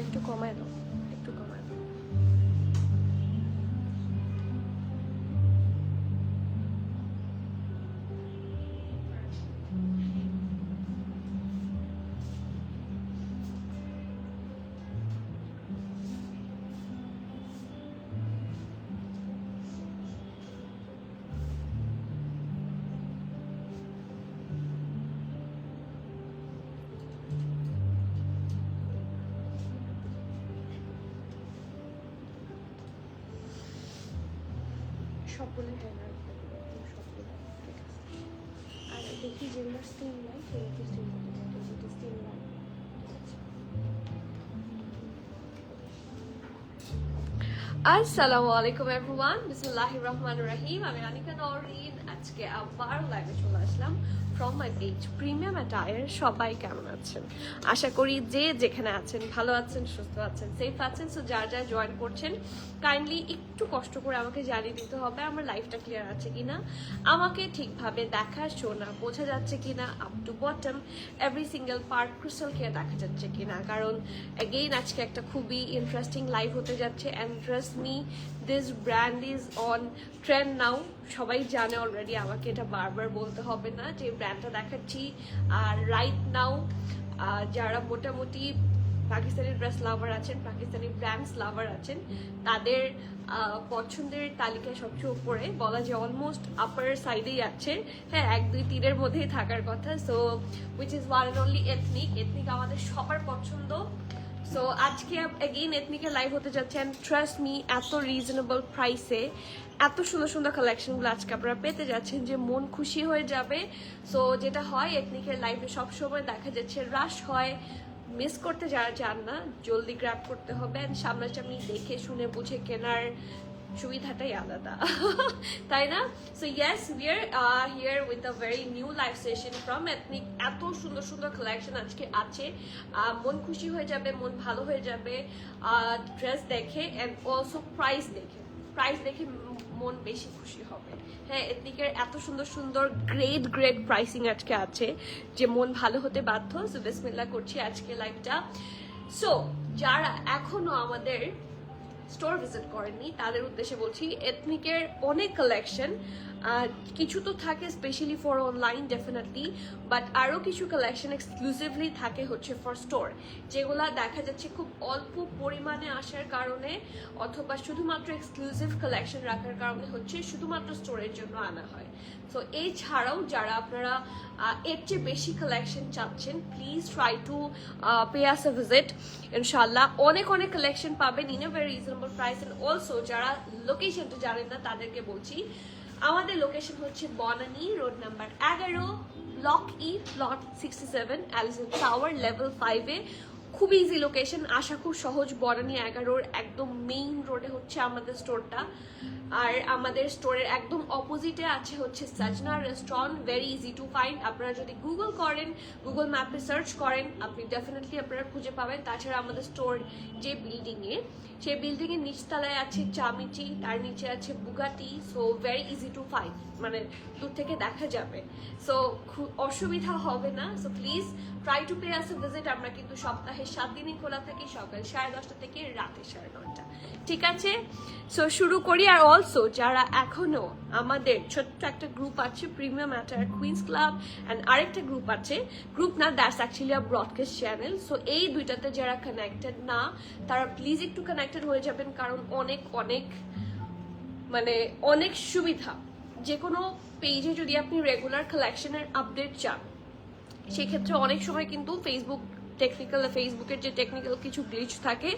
একটু কমায় দাও, একটু কমায় দাও। সবগুলো হ্যাঙ্গার সবগুলো ঠিক আছে। আর দেখি যেগুলো স্টিম নাই সেগুলো স্টিম করতে পারবে, যেটা স্টিম নাই। আসসালামু আলাইকুম এভরিওয়ান, বিসমিল্লাহির রহমানির রহিম। আমি রানিকা নওরিন। আজকে আবার লাইভে চলে আসলাম from my page premium attire. সবাই কেমন আছেন? আশা করি যে যেখানে আছেন ভালো আছেন, সুস্থ আছেন, সেফ আছেন। সো যার যার জয়েন করছেন কাইন্ডলি একটু কষ্ট করে আমাকে জানিয়ে দিতে হবে আমার লাইফটা ক্লিয়ার আছে কিনা, আমাকে ঠিকভাবে দেখা শোনা বোঝা যাচ্ছে কিনা, up to bottom every single part crystal clear দেখা যাচ্ছে কিনা। কারণ এগেইন আজকে একটা খুবই ইন্টারেস্টিং লাইভ হতে যাচ্ছে। And trust me, this brand is on trend now. সবাই জানে অলরেডি, আমাকে এটা বারবার বলতে হবে না যে ব্র্যান্ডটা দেখাচ্ছি। আর রাইট নাও যারা মোটামুটি পাকিস্তানি ড্রেস লাভার আছেন, পাকিস্তানি ব্র্যান্ডস লাভার আছেন, তাদের পছন্দের তালিকায় সবচেয়ে উপরে বলা যায় অলমোস্ট আপার সাইডেই আছে। হ্যাঁ, 1, 2, 3-এর মধ্যেই থাকার কথা। So which is one and only ethnic. Ethnic আমাদের সবার পছন্দ। সো আজকে এগেইন এথনিকের লাইভ হতে যাচ্ছে। অ্যান্ড ট্রাস্ট মি, এত রিজনেবল প্রাইসে এত সুন্দর সুন্দর কালেকশনগুলো আজকে আপনারা পেতে যাচ্ছেন যে মন খুশি হয়ে যাবে। সো যেটা হয় এথনিকের লাইভে সবসময় দেখা যাচ্ছে রাশ হয়, মিস করতে যারা চান না জলদি গ্র্যাব করতে হবে। অ্যান্ড সামনাসামনি দেখে শুনে বুঝে কেনার সুবিধাটাই আলাদা, তাই না? So yes, we are here with a very new live session from ethnic. এত সুন্দর সুন্দর কালেকশন আজকে আছে, মন খুশি হয়ে যাবে, মন ভালো হয়ে যাবে ড্রেস দেখে। অ্যান্ড অলসো প্রাইস দেখে মন বেশি খুশি হবে। হ্যাঁ, এথনিকের এত সুন্দর সুন্দর গ্রেট প্রাইসিং আজকে আছে যে মন ভালো হতে বাধ্য। সো বিসমিল্লাহ করছি আজকে লাইভটা। সো যারা এখনো আমাদের স্টোর ভিজিট করেননি তাদের উদ্দেশ্যে বলছি, এথনিকের অনেক কালেকশন, কিছু তো থাকে specially for online definitely, but আরও কিছু কালেকশন এক্সক্লুসিভলি থাকে হচ্ছে ফর স্টোর, যেগুলা দেখা যাচ্ছে খুব অল্প পরিমাণে আসার কারণে অথবা শুধুমাত্র এক্সক্লুসিভ কালেকশন রাখার কারণে হচ্ছে শুধুমাত্র স্টোরের জন্য আনা হয়। সো এই ছাড়াও যারা আপনারা এর চেয়ে বেশি কালেকশন চাচ্ছেন, please try to pay us a visit. ইনশাল্লাহ অনেক কালেকশন পাবেন in a very reasonable price. And also যারা লোকেশনটা জানেন না তাদেরকে বলছি, আমাদের লোকেশন হচ্ছে Banani road number 11, block E, plot 67, Allison tower, level 5-এ। খুব ইজি লোকেশন, আসা খুব সহজ। বনানী 11-র একদম মেইন রোডে হচ্ছে আমাদের স্টোরটা। আর আমাদের স্টোরের একদম অপোজিটে আছে হচ্ছে Sajna restaurant, very easy to find. আপনারা যদি গুগল করেন, গুগল ম্যাপে সার্চ করেন, আপনি ডেফিনেটলি আপনারা খুঁজে পাবেন। তাছাড়া আমাদের স্টোর যে বিল্ডিংয়ে, সেই বিল্ডিংয়ের নিচতলায় আছে চামিচি, তার নিচে আছে Bugatti. So very easy to find, মানে দূর থেকে দেখা যাবে, সো অসুবিধা হবে না। So please try to pay us a visit. আমরা কিন্তু সপ্তাহে 7 দিনই খোলা থাকি, সকাল 10:30 থেকে রাতে 9:30, ঠিক আছে? সো শুরু করি। আর অলসো যারা এখনো আমাদের ছোট্ট একটা গ্রুপ আছে premium attire queens club, and আরেকটা গ্রুপ আছে, গ্রুপ না, that's actually a broadcast channel. So এই দুইটাতে যারা কানেক্টেড না, তারা প্লিজ একটু কানেক্টেড হয়ে যাবেন, কারণ অনেক অনেক মানে অনেক সুবিধা। যে কোনো পেজে যদি আপনি রেগুলার কালেকশনের আপডেট চান, সেক্ষেত্রে অনেক সময় কিন্তু ফেসবুকের যে টেকনিক্যাল কিছু গ্লিচ থাকে,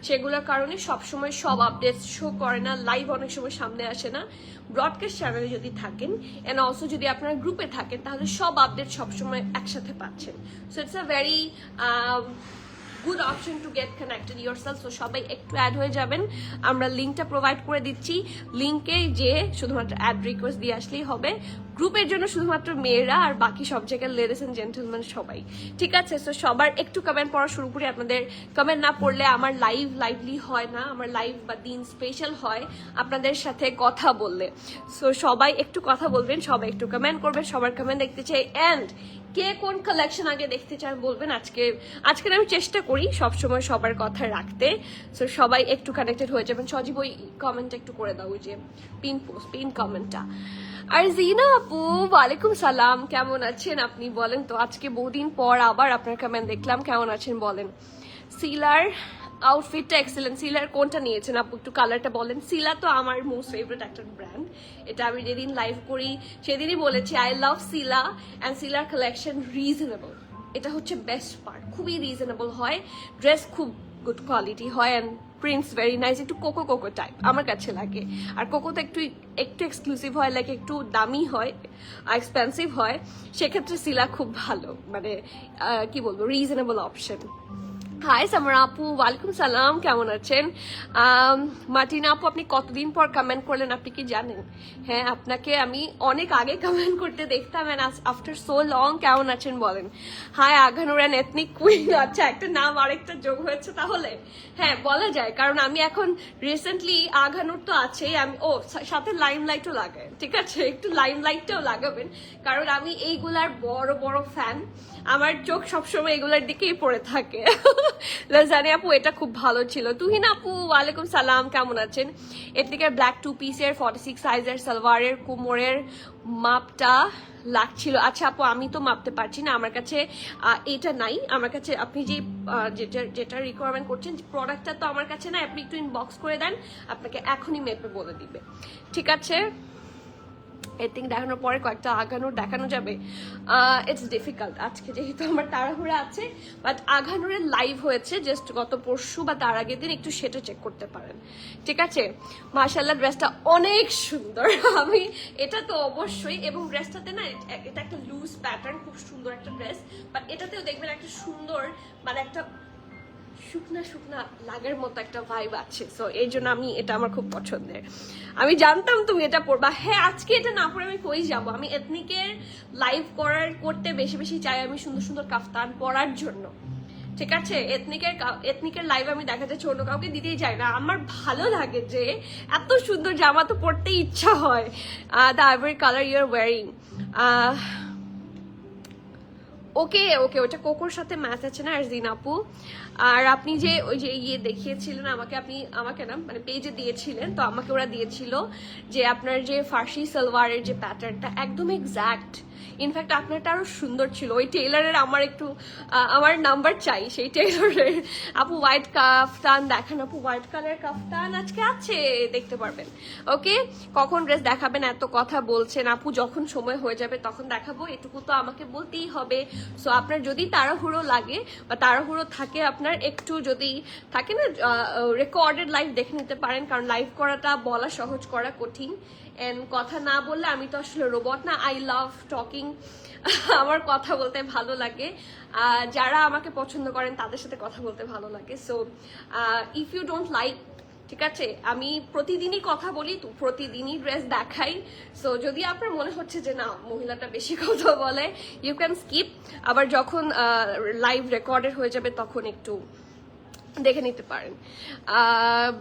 সেগুলোর কারণে সবসময় সব আপডেটস শো করে না, লাইভ অনেক সময় সামনে আসে না। ব্রডকাস্ট চ্যানেলে যদি থাকেন এন্ড অলসো যদি আপনারা গ্রুপে থাকেন, তাহলে সব আপডেট সবসময় একসাথে পাচ্ছেন। So it's a very good option to get connected yourself. So সবাই একটু অ্যাড হয়ে যাবেন, আমরা লিঙ্কটা প্রোভাইড করে দিচ্ছি। লিঙ্কে যে শুধুমাত্র অ্যাড রিকোয়েস্ট দিয়ে আসলেই হবে। গ্রুপের জন্য শুধুমাত্র মেয়েরা, আর বাকি সব জায়গায় লেডিস এন্ড জেন্টলম্যান সবাই, ঠিক আছে? সো সবার একটু কমেন্ট পড়া শুরু করি। আপনাদের কমেন্ট না পড়লে আমার লাইভলি হয় না, আমার লাইভ বা দিন স্পেশাল হয় আপনাদের সাথে কথা বললে। সো সবাই একটু কথা বলবেন, সবাই একটু কমেন্ট করবেন, সবার কমেন্ট দেখতে চাই। অ্যান্ড কে কোন কালেকশন আগে দেখতে চান বলবেন। আজকে আমি চেষ্টা করি সবসময় সবার কথা রাখতে। সো সবাই একটু কানেক্টেড হয়ে যাবেন। সজীব ওই কমেন্টটা একটু করে দাও, ওই যে পিন কমেন্টটা। আর জিনা আপু, ওয়ালাইকুম সালাম, কেমন আছেন আপনি বলেন তো? আজকে বহুদিন পর আবার আপনার কমেন্ট দেখলাম, কেমন আছেন বলেন। সিলার আউটফিটটা এক্সেলেন্ট। সিলার কোনটা নিয়েছেন আপু, একটু কালারটা বলেন। সিলা তো আমার মোস্ট ফেভারিট একটা ব্র্যান্ড, এটা আমি যেদিন লাইভ করি সেদিনই বলেছি, আই লাভ সিলা অ্যান্ড সিলার কালেকশন রিজনেবল। এটা হচ্ছে বেস্ট পার্ট, খুবই রিজনেবল হয়, ড্রেস খুব গুড কোয়ালিটি হয়, অ্যান্ড প্রিন্টস ভেরি নাইস। একটু কোকো টাইপ আমার কাছে লাগে। আর কোকো তো একটু এক্সক্লুসিভ হয়, লাইক একটু দামি হয়, এক্সপেন্সিভ হয়, সেক্ষেত্রে সিলা খুব ভালো, মানে কি বলবো, রিজনেবল অপশন। হাই সামরা আপু, ওয়ালাইকুম সালাম, কেমন আছেন? মার্টিনা আপু, আপনি কতদিন পর কমেন্ট করলেন আপনি কি জানেন? হ্যাঁ, আপনাকে আমি অনেক আগে কমেন্ট করতে দেখতাম, আফটার সো লং। কেমন আছেন বলেন। Hi Aghanur and ethnic queen. আচ্ছা, একটা নাম আরেকটা যোগ হয়েছে তাহলে। হ্যাঁ, বলা যায়, কারণ আমি এখন রিসেন্টলি আঘানুর তো আছেই, আমি সাথে লাইমলাইটও লাগাই, ঠিক আছে? একটু লাইমলাইটটাও লাগাবেন, কারণ আমি এইগুলার বড় বড় ফ্যান। আমার চোখ সবসময় এগুলার দিকেই পড়ে থাকে। লাজানি আপু, এটা খুব ভালো ছিল। তুহিন আপু, ওয়ালাইকুম সালাম, কেমন আছেন? এথনিকের ব্ল্যাক 2 পিসের 46 সাইজের সালোয়ারের কোমরের মাপটা লাগছিল। আচ্ছা আপু, আমি তো মাপতে পারছি না, আমার কাছে এটা নাই। আমার কাছে আপনি যেটা রিকোয়ারমেন্ট করছেন, প্রোডাক্টটা তো আমার কাছে না, আপনি একটু ইনবক্স করে দেন, আপনাকে এখনই মেপে বলে দিবে, ঠিক আছে? এথনিক দেখানোর পরে কয়েকটা আঘানুর দেখানো যাবে। ইটস ডিফিকাল্ট আজকে, যেহেতু আমার তাড়াহুড়া আছে, বাট আঘানুরের লাইভ হয়েছে জাস্ট গত পরশু বা তার আগের দিন, একটু সেটা চেক করতে পারেন, ঠিক আছে? মাশাআল্লাহ, ড্রেসটা অনেক সুন্দর। আমি এটা তো অবশ্যই, এবং ড্রেসটাতে না, এটা একটা লুজ প্যাটার্ন, খুব সুন্দর একটা ড্রেস, বাট এটাতেও দেখবেন একটা সুন্দর, মানে একটা শুকনা লাগার মতো একটা ভাইব আছে। সো এই জন্য এটা আমার খুব পছন্দের। আমি জানতাম তুমি এটা পরবা। হ্যাঁ, আজকে এটা না পরে আমি কই যাবো? আমি এথনিকের লাইভ করতে বেশি বেশি চাই, আমি সুন্দর সুন্দর কাফতান পরার জন্য, ঠিক আছে? এথনিকের লাইভ আমি দেখা যাচ্ছে অন্য কাউকে দিতেই চাই না। আমার ভালো লাগে যে এত সুন্দর জামা তো পরতেই ইচ্ছা হয়। The ivory colour you are wearing, okay, ওটা কোকোর সাথে ম্যাচ আছে না আরজিন আপু। আর আপনি যে ওই যে দেখিয়েছিলেন আমাকে না, মানে পেজে দিয়েছিলেন, তো আমাকে ওরা দিয়েছিল যে আপনার যে ফার্সি সালোয়ারের যে প্যাটার্নটা একদম এক্স্যাক্ট, ইনফ্যাক্ট আপনারটা আরো সুন্দর ছিল। ওই টেইলারের আমার নাম্বার চাই, সেই টেইলারের। আপু হোয়াইট কাফতান দেখান, আপু হোয়াইট কালার কাফতান আজকে আছে, দেখতে পারবেন। ওকে, কখন ড্রেস দেখাবেন? এত কথা বলছেন আপু, যখন সময় হয়ে যাবে তখন দেখাবো, এটুকু তো আমাকে বলতেই হবে। সো আপনার যদি তাড়াহুড়ো লাগে বা তাড়াহুড়ো থাকে, আপনার একটু যদি থাকে না, রেকর্ডেড লাইভ দেখে নিতে পারেন, কারণ লাইভ করাটা বলা সহজ, করা কঠিন। এন্ড কথা না বললে, আমি তো আসলে রোবট না, আই লাভ টকিং, আমার কথা বলতে ভালো লাগে। যারা আমাকে পছন্দ করেন তাদের সাথে কথা বলতে ভালো লাগে। So if you don't like, ঠিক আছে? আমি প্রতিদিনই কথা বলি, তো প্রতিদিনই ড্রেস দেখাই। সো যদি আপনার মনে হচ্ছে যে না মহিলাটা বেশি কথা বলে, ইউ ক্যান স্কিপ। আবার যখন লাইভ রেকর্ডেড হয়ে যাবে তখন একটু দেখে নিতে পারেন।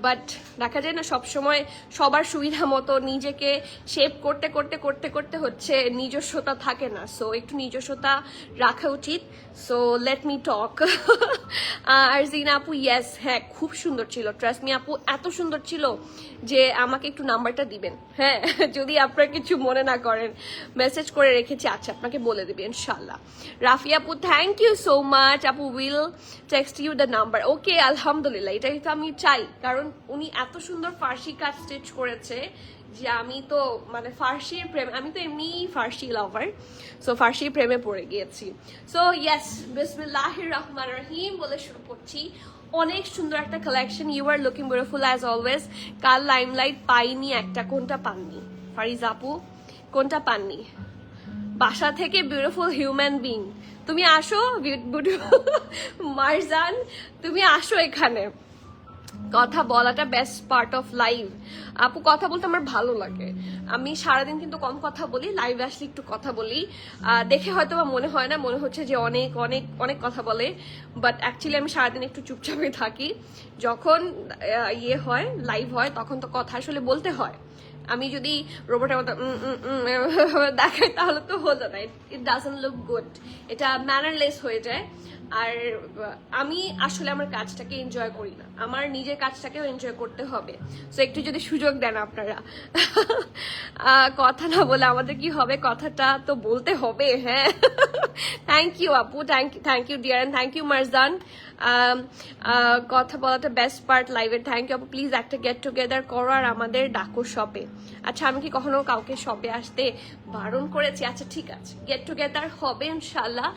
বাট দেখা যায় না সবসময় সবার সুবিধা মতো নিজেকে শেপ করতে করতে করতে করতে হচ্ছে নিজস্বতা থাকে না। সো একটু নিজস্বতা রাখা উচিত। So let me talk. আর জিনা আপু, ইয়েস, হ্যাঁ খুব সুন্দর ছিল, ট্রাস্ট মি আপু, এত সুন্দর ছিল যে আমাকে একটু নাম্বারটা দিবেন, হ্যাঁ যদি আপনারা কিছু মনে না করেন। মেসেজ করে রেখেছি, আচ্ছা আপনাকে বলে দেবে ইনশাল্লাহ। রাফি আপু, থ্যাংক ইউ সো মাচ আপু, will text you the number. Okay, আলহামদুলিল্লাহ, এটাই তো আমি চাই, কারণ উনি এত সুন্দর ফার্সি কাজ স্টিচ করেছে যে আমি তো মানে ফার্সির প্রেম, আমি তো এমনি ফার্সি লাভার, সো ফার্সির প্রেমে পড়ে গিয়েছি। সো ইয়েস, বিসমিল্লাহির রহমানির রহিম বলে শুরু করছি। অনেক সুন্দর একটা collection, you are looking beautiful as always. কাল লাইমলাইট পাইনি একটা, কোনটা পাননি ফারিজা আপু, কোনটা পাননি? বাসা থেকে বিউটিফুল হিউম্যান বিং, তুমি আসো মারজান, তুমি আসো এখানে। কথা বলাটা বেস্ট পার্ট অফ লাইভ। আপু কথা বলতে আমার ভালো লাগে, আমি সারাদিন কিন্তু কম কথা বলি, লাইভে আসলে একটু কথা বলি। দেখে হয়তো বা মনে হয় না, মনে হচ্ছে যে অনেক অনেক অনেক কথা বলে, বাট অ্যাকচুয়ালি আমি সারাদিন একটু চুপচাপে থাকি। যখন ইয়ে হয়, লাইভ হয়, তখন তো কথা আসলে বলতে হয়। আমি যদি রোবটের মতো দেখাই তাহলে তো হলো না, ইট ডাজন্ট লুক গুড, এটা ম্যানারলেস হয়ে যায়। আর আমি আসলে আমার কাজটাকে এনজয় করি না, আমার নিজের কাজটাকেও এনজয় করতে হবে। সো একটু যদি সুযোগ দেন আপনারা। কথা না বলে আমাদের কি হবে, কথাটা তো বলতে হবে। হ্যাঁ, থ্যাংক ইউ আপু, thank you dear, and thank you Marjan. কথা বলাটা বেস্ট পার্ট লাইভের, থ্যাংক ইউ আপু। প্লিজ একটা গেট টুগেদার করো আর আমাদের ডাকো শপে। আচ্ছা, আমি কি কখনো কাউকে শপে আসতে বারণ করেছি? আচ্ছা ঠিক আছে, গেট টুগেদার হবে ইনশাল্লাহ।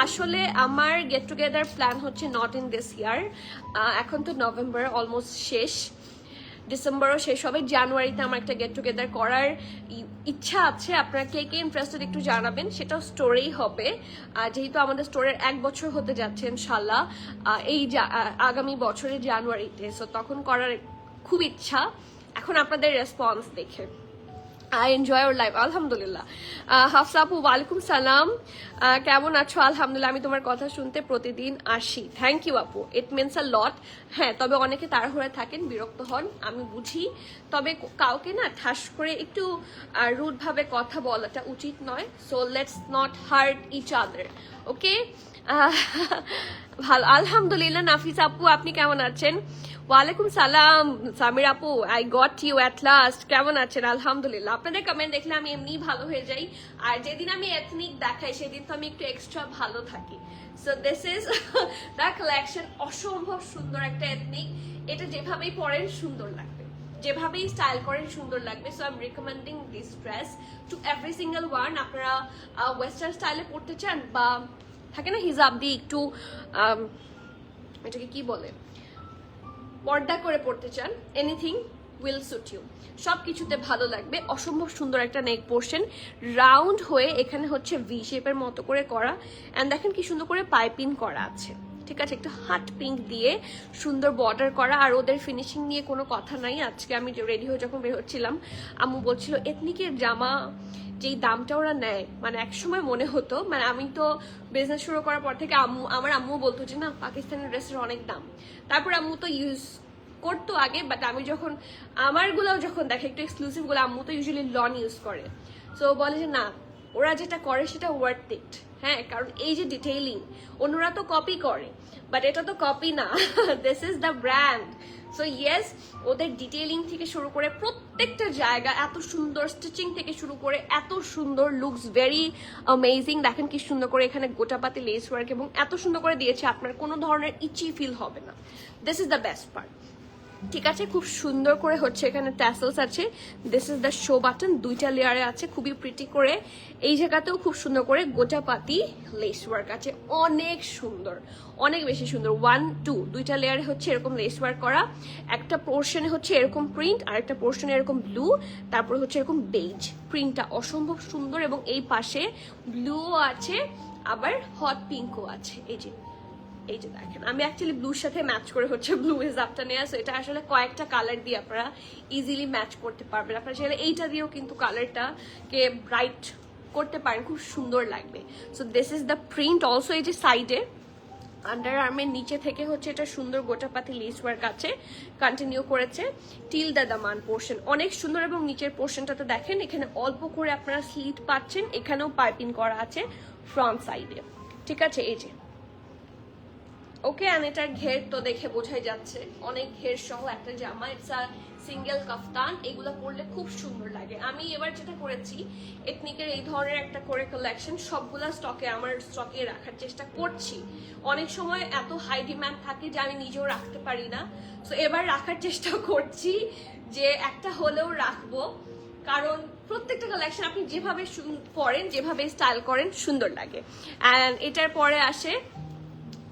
আসলে আমার গেট টুগেদার প্ল্যান হচ্ছে নট ইন দিস ইয়ার, এখন তো নভেম্বর অলমোস্ট শেষ, ডিসেম্বরও শেষ হবে, জানুয়ারিতে আমার একটা গেট টুগেদার করার ইচ্ছা আছে। আপনারা কে কে ইন্টারেস্টেড একটু জানাবেন, সেটাও স্টোরেই হবে। যেহেতু আমাদের স্টোরের 1 বছর হতে যাচ্ছে ইনশাল্লাহ এই আগামী বছরের জানুয়ারিতে, সো তখন করার খুব ইচ্ছা। এখন আপনাদের রেসপন্স দেখে আই এনজয় ওর লাইফ। আলহামদুলিল্লাহ। হাফসা আপু, ওয়ালাইকুম সালাম, কেমন আছো? আলহামদুলিল্লাহ, আমি তোমার কথা শুনতে প্রতিদিন আসি। থ্যাংক ইউ আপু, ইট মিনস আ লট। হ্যাঁ, তবে অনেকে তাড়াহুড়া থাকেন, বিরক্ত হন, আমি বুঝি। তবে কাউকে না ঠাস করে একটু রুড ভাবে কথা বলাটা উচিত নয়। So let's not hurt each other, okay? ভালো, আলহামদুলিল্লাহ। নাফিস আপু, আপনি কেমন আছেন? ওয়ালাইকুম সালাম সামির আপু, I got you at last. কেমন আছেন? আলহামদুলিল্লাহ। আপনাদের কমেন্ট দেখলে আমি এমনি ভালো হয়ে যাই, আর যেদিন আমি এথনিক দেখাই সেদিন তো আমি একটু এক্সট্রা ভালো থাকি। So this is the collection, অসম্ভব সুন্দর একটা এথনিক। এটা যেভাবেই পরেন সুন্দর লাগবে, যেভাবেই স্টাইল করেন সুন্দর লাগবে। So I am recommending this dress to every single one. আপনারা ওয়েস্টার্ন স্টাইলে পড়তে চান, বা থাকে না হিজাব দিয়ে একটু এটাকে কি বলে, পর্দা করে পড়তে চান, এনিথিং উইল সুট ইউ, সব কিছুতে ভালো লাগবে। অসম্ভব সুন্দর একটা নেক পোর্শন, রাউন্ড হয়ে এখানে হচ্ছে ভি শেপের মতো করে করা, অ্যান্ড দেখেন কি সুন্দর করে পাইপিং করা আছে, ঠিক আছে? একটু হাট পিঙ্ক দিয়ে সুন্দর বর্ডার করা। আর ওদের ফিনিশিং নিয়ে কোনো কথা নাই। আজকে আমি রেডি হয়ে যখন বের হচ্ছিলাম, আম্মু বলছিল এথনিকের জামা যেই দামটা ওরা নেয়, মানে একসময় মনে হতো, মানে আমি তো বিজনেস শুরু করার পর থেকে আমার আম্মু বলতো যে না পাকিস্তানি ড্রেসের অনেক দাম। তারপর আম্মু তো ইউজ করতো আগে, বাট আমি যখন আমারগুলো যখন দেখে একটু এক্সক্লুসিভ গুলো, আম্মু তো ইউজুয়ালি লন ইউজ করে। সো বলে যে না, ওরা যেটা করে সেটা ওয়ার্থ ইট। হ্যাঁ, কারণ এই যে ডিটেইলিং, অন্যরা তো কপি করে, বাট এটা তো কপি না, this is the brand. So yes, ওদের ডিটেইলিং থেকে শুরু করে প্রত্যেকটা জায়গা এত সুন্দর, স্টিচিং থেকে শুরু করে এত সুন্দর, লুকস ভেরি অ্যামেজিং। দেখেন কি সুন্দর করে এখানে গোটাপাতি লেস ওয়ার্ক, এবং এত সুন্দর করে দিয়েছে আপনার কোনো ধরনের ইচি ফিল হবে না। This is the best part, ঠিক আছে? খুব সুন্দর করে হচ্ছে এখানে ট্যাসেলস আছে, this is the show button, 2টা লেয়ারে আছে, খুবই প্রিটি করে। এই জায়গাতেও খুব সুন্দর করে গোটাপাতি লেস ওয়ার্ক আছে, অনেক সুন্দর, অনেক বেশি সুন্দর। 1, 2 2টা লেয়ারে হচ্ছে এরকম লেস ওয়ার্ক করা, একটা পোর্শনে হচ্ছে এরকম প্রিন্ট, আর একটা পোর্শনে এরকম ব্লু, তারপরে হচ্ছে এরকম বেজ। প্রিন্টটা অসম্ভব সুন্দর, এবং এই পাশে ব্লুও আছে, আবার হট পিঙ্কও আছে। এই যে এই যে দেখেন, আমি অ্যাকচুয়ালি ব্লুর সাথে ম্যাচ করে হচ্ছে ব্লু হিজাবটা নেওয়া, সো এটা আসলে কয়েকটা কালার দিয়ে আপনারা ইজিলি ম্যাচ করতে পারবেন। আপনারা চাইলে এইটা দিয়েও কিন্তু কালারটাকে ব্রাইট করতে পারেন, খুব সুন্দর লাগবে। So this is the print also. এই যে সাইডে আন্ডার আর্মের নিচে থেকে হচ্ছে এটা সুন্দর গোটাপাতি লেস ওয়ার্ক আছে, কন্টিনিউ করেছে টিল দ্য দামান পোর্শন, অনেক সুন্দর। এবং নিচের পোর্শনটাতে দেখেন এখানে অল্প করে আপনারা স্লিট পাচ্ছেন, এখানেও পাইপিং করা আছে ফ্রন্ট সাইডে, ঠিক আছে। এই যে ওকে, অ্যান্ড এটার ঘের তো দেখে বোঝাই যাচ্ছে অনেক ঘের সহ একটা জামা। ইটস আ সিঙ্গেল কাফতান, এগুলো পরলে খুব সুন্দর লাগে। আমি এবার যেটা করেছি, এথনিকের এই ধরনের একটা করে কালেকশন সবগুলা আমার স্টকে রাখার চেষ্টা করছি। অনেক সময় এত হাই ডিমান্ড থাকে যে আমি নিজেও রাখতে পারি না, সো এবার রাখার চেষ্টা করছি যে একটা হলেও রাখবো, কারণ প্রত্যেকটা কালেকশন আপনি যেভাবে পরেন, যেভাবে স্টাইল করেন সুন্দর লাগে। অ্যান্ড এটার পরে আসে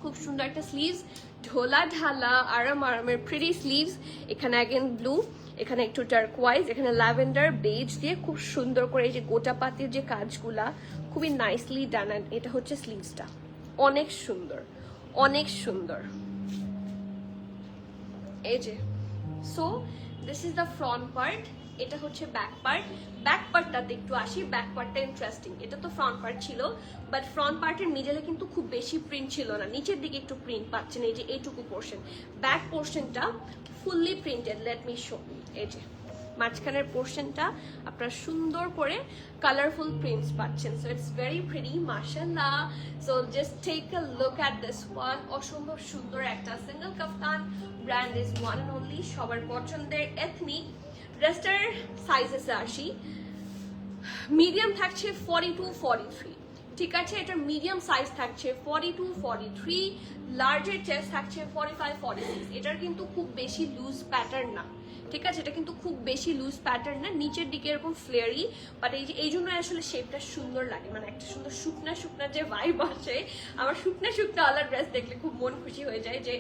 খুব সুন্দর একটা স্লিভস, ঢোলা ঢালা আরামের প্রিটি স্লিভস। এখানে অ্যাগেন ব্লু, এখানে একটু টার্কওয়াইজ, এখানে ল্যাভেন্ডার বেজ দিয়ে খুব সুন্দর করে এই যে গোটাপাতির যে কাজগুলা খুবই নাইসলি ডান। এটা হচ্ছে স্লিভসটা, অনেক সুন্দর, অনেক সুন্দর। এই যে so this is the front part, এটা হচ্ছে ব্যাক পার্ট। ব্যাক পার্টটাতে একটু আসি, ব্যাক পার্টটা ইন্টারেস্টিং। এটা তো ফ্রন্ট পার্ট ছিল, বাট ফ্রন্ট পার্টের মিডলে কিন্তু খুব বেশি প্রিন্ট ছিল না, নিচের দিকে একটু প্রিন্ট পাচ্ছেন, এই যে এইটুকু পোর্শন। ব্যাক পোর্শনটা fully printed, let me show. এই যে মাঝখানের পোর্শনটা আপনারা সুন্দর করে কালারফুল প্রিন্টস পাচ্ছেন, সো ইটস ভেরি প্রিটি, মাশাআল্লাহ। So just take a look at this one, অসম্ভব সুন্দর একটা single kaftan. Brand is one and only, সবার পছন্দের এথনিক। ড্রেসটার সাইজেসে আসি, মিডিয়াম থাকছে 42-43, ঠিক আছে। এটার মিডিয়াম সাইজ থাকছে 42-43, লার্জের চেস্ট থাকছে 45-46। এটার কিন্তু খুব বেশি লুজ প্যাটার্ন না, ঠিক আছে। এটা কিন্তু খুব বেশি লুজ প্যাটার্ন না, নিচের দিকে এরকম ফ্লেয়ারি, বাট এই জন্য আসলে শেপটা সুন্দর লাগে, মানে একটা সুন্দর শুকনা শুকনা যে ভাইব আসে। আমার শুকনা শুকনা আলাদা ড্রেস দেখলে খুব মন খুশি হয়ে যায় যে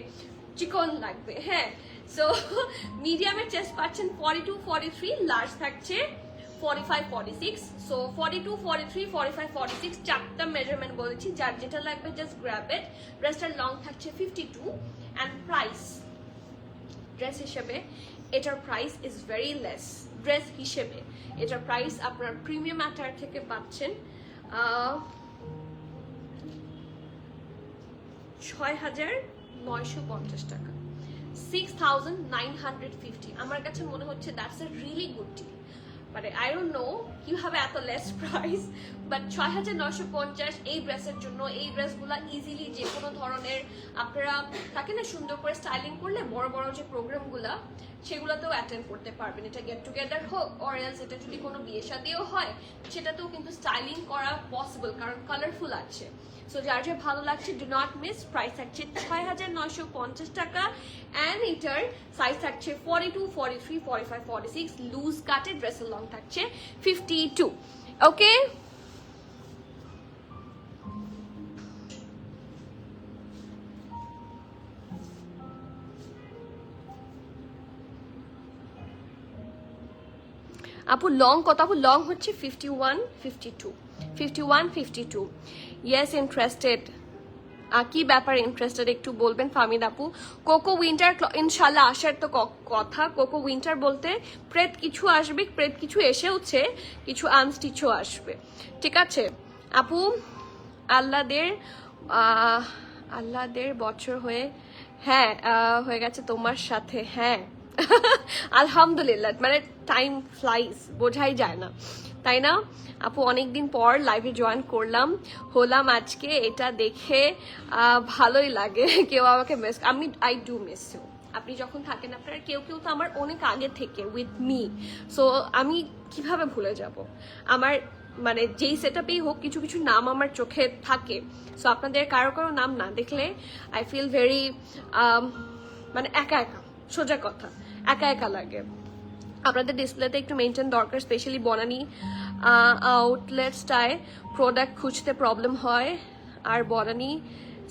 চিকন লাগবে, হ্যাঁ। সো মিডিয়ামের চেস্ট পাচ্ছেন 42-43, লার্জ থাকছে 45-46। সো 42-43, 45-46 চারটা মেজারমেন্ট বলেছি, যার যেটা লাগবে জাস্ট গ্র্যাব ইট। ড্রেসটার লং থাকছে 52 অ্যান্ড প্রাইস, ড্রেস হিসেবে এটার price is very less. Dress হিসেবে এটার প্রাইস আপনার প্রিমিয়াম অ্যাটায়ার থেকে পাচ্ছেন 6,950 টাকা, 6,950। আমার কাছে মনে হচ্ছে that's a really good deal, মানে আই ডোন্ট নো কিভাবে এত লেস প্রাইস, বাট 6,950 এই ড্রেসের জন্য। এই ড্রেসগুলা ইজিলি যে কোনো ধরনের আপনারা থাকে না সুন্দর করে স্টাইলিং করলে বড় বড় যে প্রোগ্রামগুলা সেগুলোতেও অ্যাটেন্ড করতে পারবেন। এটা গেট টুগেদার হোক অর এলস এটা যদি কোনো বিয়ে শাদিও হয় সেটাতেও কিন্তু স্টাইলিং করা পসিবল, কারণ কালারফুল আছে। সো যার যে ভালো লাগছে ডু নট মিস। প্রাইস থাকছে 6,950 টাকা অ্যান্ড এটার সাইজ থাকছে 42-43, 45-46, লুজ কাটে। ড্রেসের লং থাকছে 52। ওকে, আপু লং কত? আপু লং হচ্ছে 51-52। Yes, interested. কি ব্যাপার ইন্টারেস্টেড একটু বলবেন ফামিদ আপু। কোকো উইন্টার ইনশাল্লাহ আসার তো কথা। কোকো উইন্টার বলতে প্রেত কিছু আসবে, প্রেত কিছু এসেওছে, কিছু আনস্টিচও আসবে, ঠিক আছে আপু। আল্লাহদের বছর হয়ে, হ্যাঁ হয়ে গেছে তোমার সাথে, হ্যাঁ আলহামদুলিল্লাহ। মানে টাইম ফ্লাইজ, বোঝাই যায় না, তাই না আপু? অনেকদিন পর লাইভে জয়েন করলাম, হলাম আজকে, এটা দেখে ভালোই লাগে। কেউ আমাকে miss, I do miss you. আপনি যখন থাকেন, আপনার কেউ কেউ তো আমার অনেক আগে থেকে উইথ মি, সো আমি কিভাবে ভুলে যাব? আমার মানে যেই সেট আপেই হোক কিছু কিছু নাম আমার চোখে থাকে, সো আপনাদের কারো কারো নাম না দেখলে আই ফিল ভেরি মানে একা একা, সোজা কথা একা একা লাগে। আপনাদের ডিসপ্লেতে একটু মেনটেন দরকার, স্পেশালি বনানী আউটলেটসটায় প্রোডাক্ট খুঁজতে প্রবলেম হয়, আর বনানী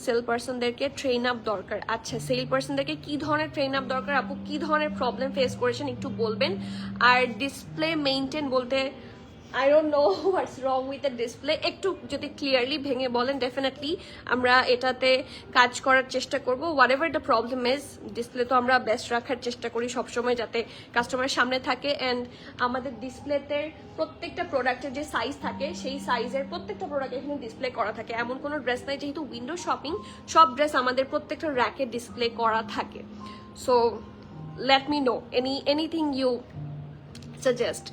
সেল পার্সনদেরকে ট্রেন আপ দরকার। আচ্ছা, সেল পার্সনদেরকে কি ধরনের ট্রেন আপ দরকার আপু? কি ধরনের প্রবলেম ফেস করেছেন একটু বলবেন। আর ডিসপ্লে মেনটেন বলতে I don't no what's wrong with the display. একটু যদি ক্লিয়ারলি ভেঙে বলেন ডেফিনেটলি আমরা এটাতে কাজ করার চেষ্টা করব। What ever the problem is, display তো আমরা বেস্ট রাখার চেষ্টা করি সবসময় যাতে কাস্টমারের সামনে থাকে। অ্যান্ড আমাদের ডিসপ্লেতে প্রত্যেকটা প্রোডাক্টের যে সাইজ থাকে সেই সাইজের প্রত্যেকটা প্রোডাক্ট এখানে ডিসপ্লে করা থাকে। এমন কোনো ড্রেস নাই, যেহেতু উইন্ডো শপিং সব ড্রেস আমাদের প্রত্যেকটা র্যাকে ডিসপ্লে করা থাকে। So let me know anything you suggest.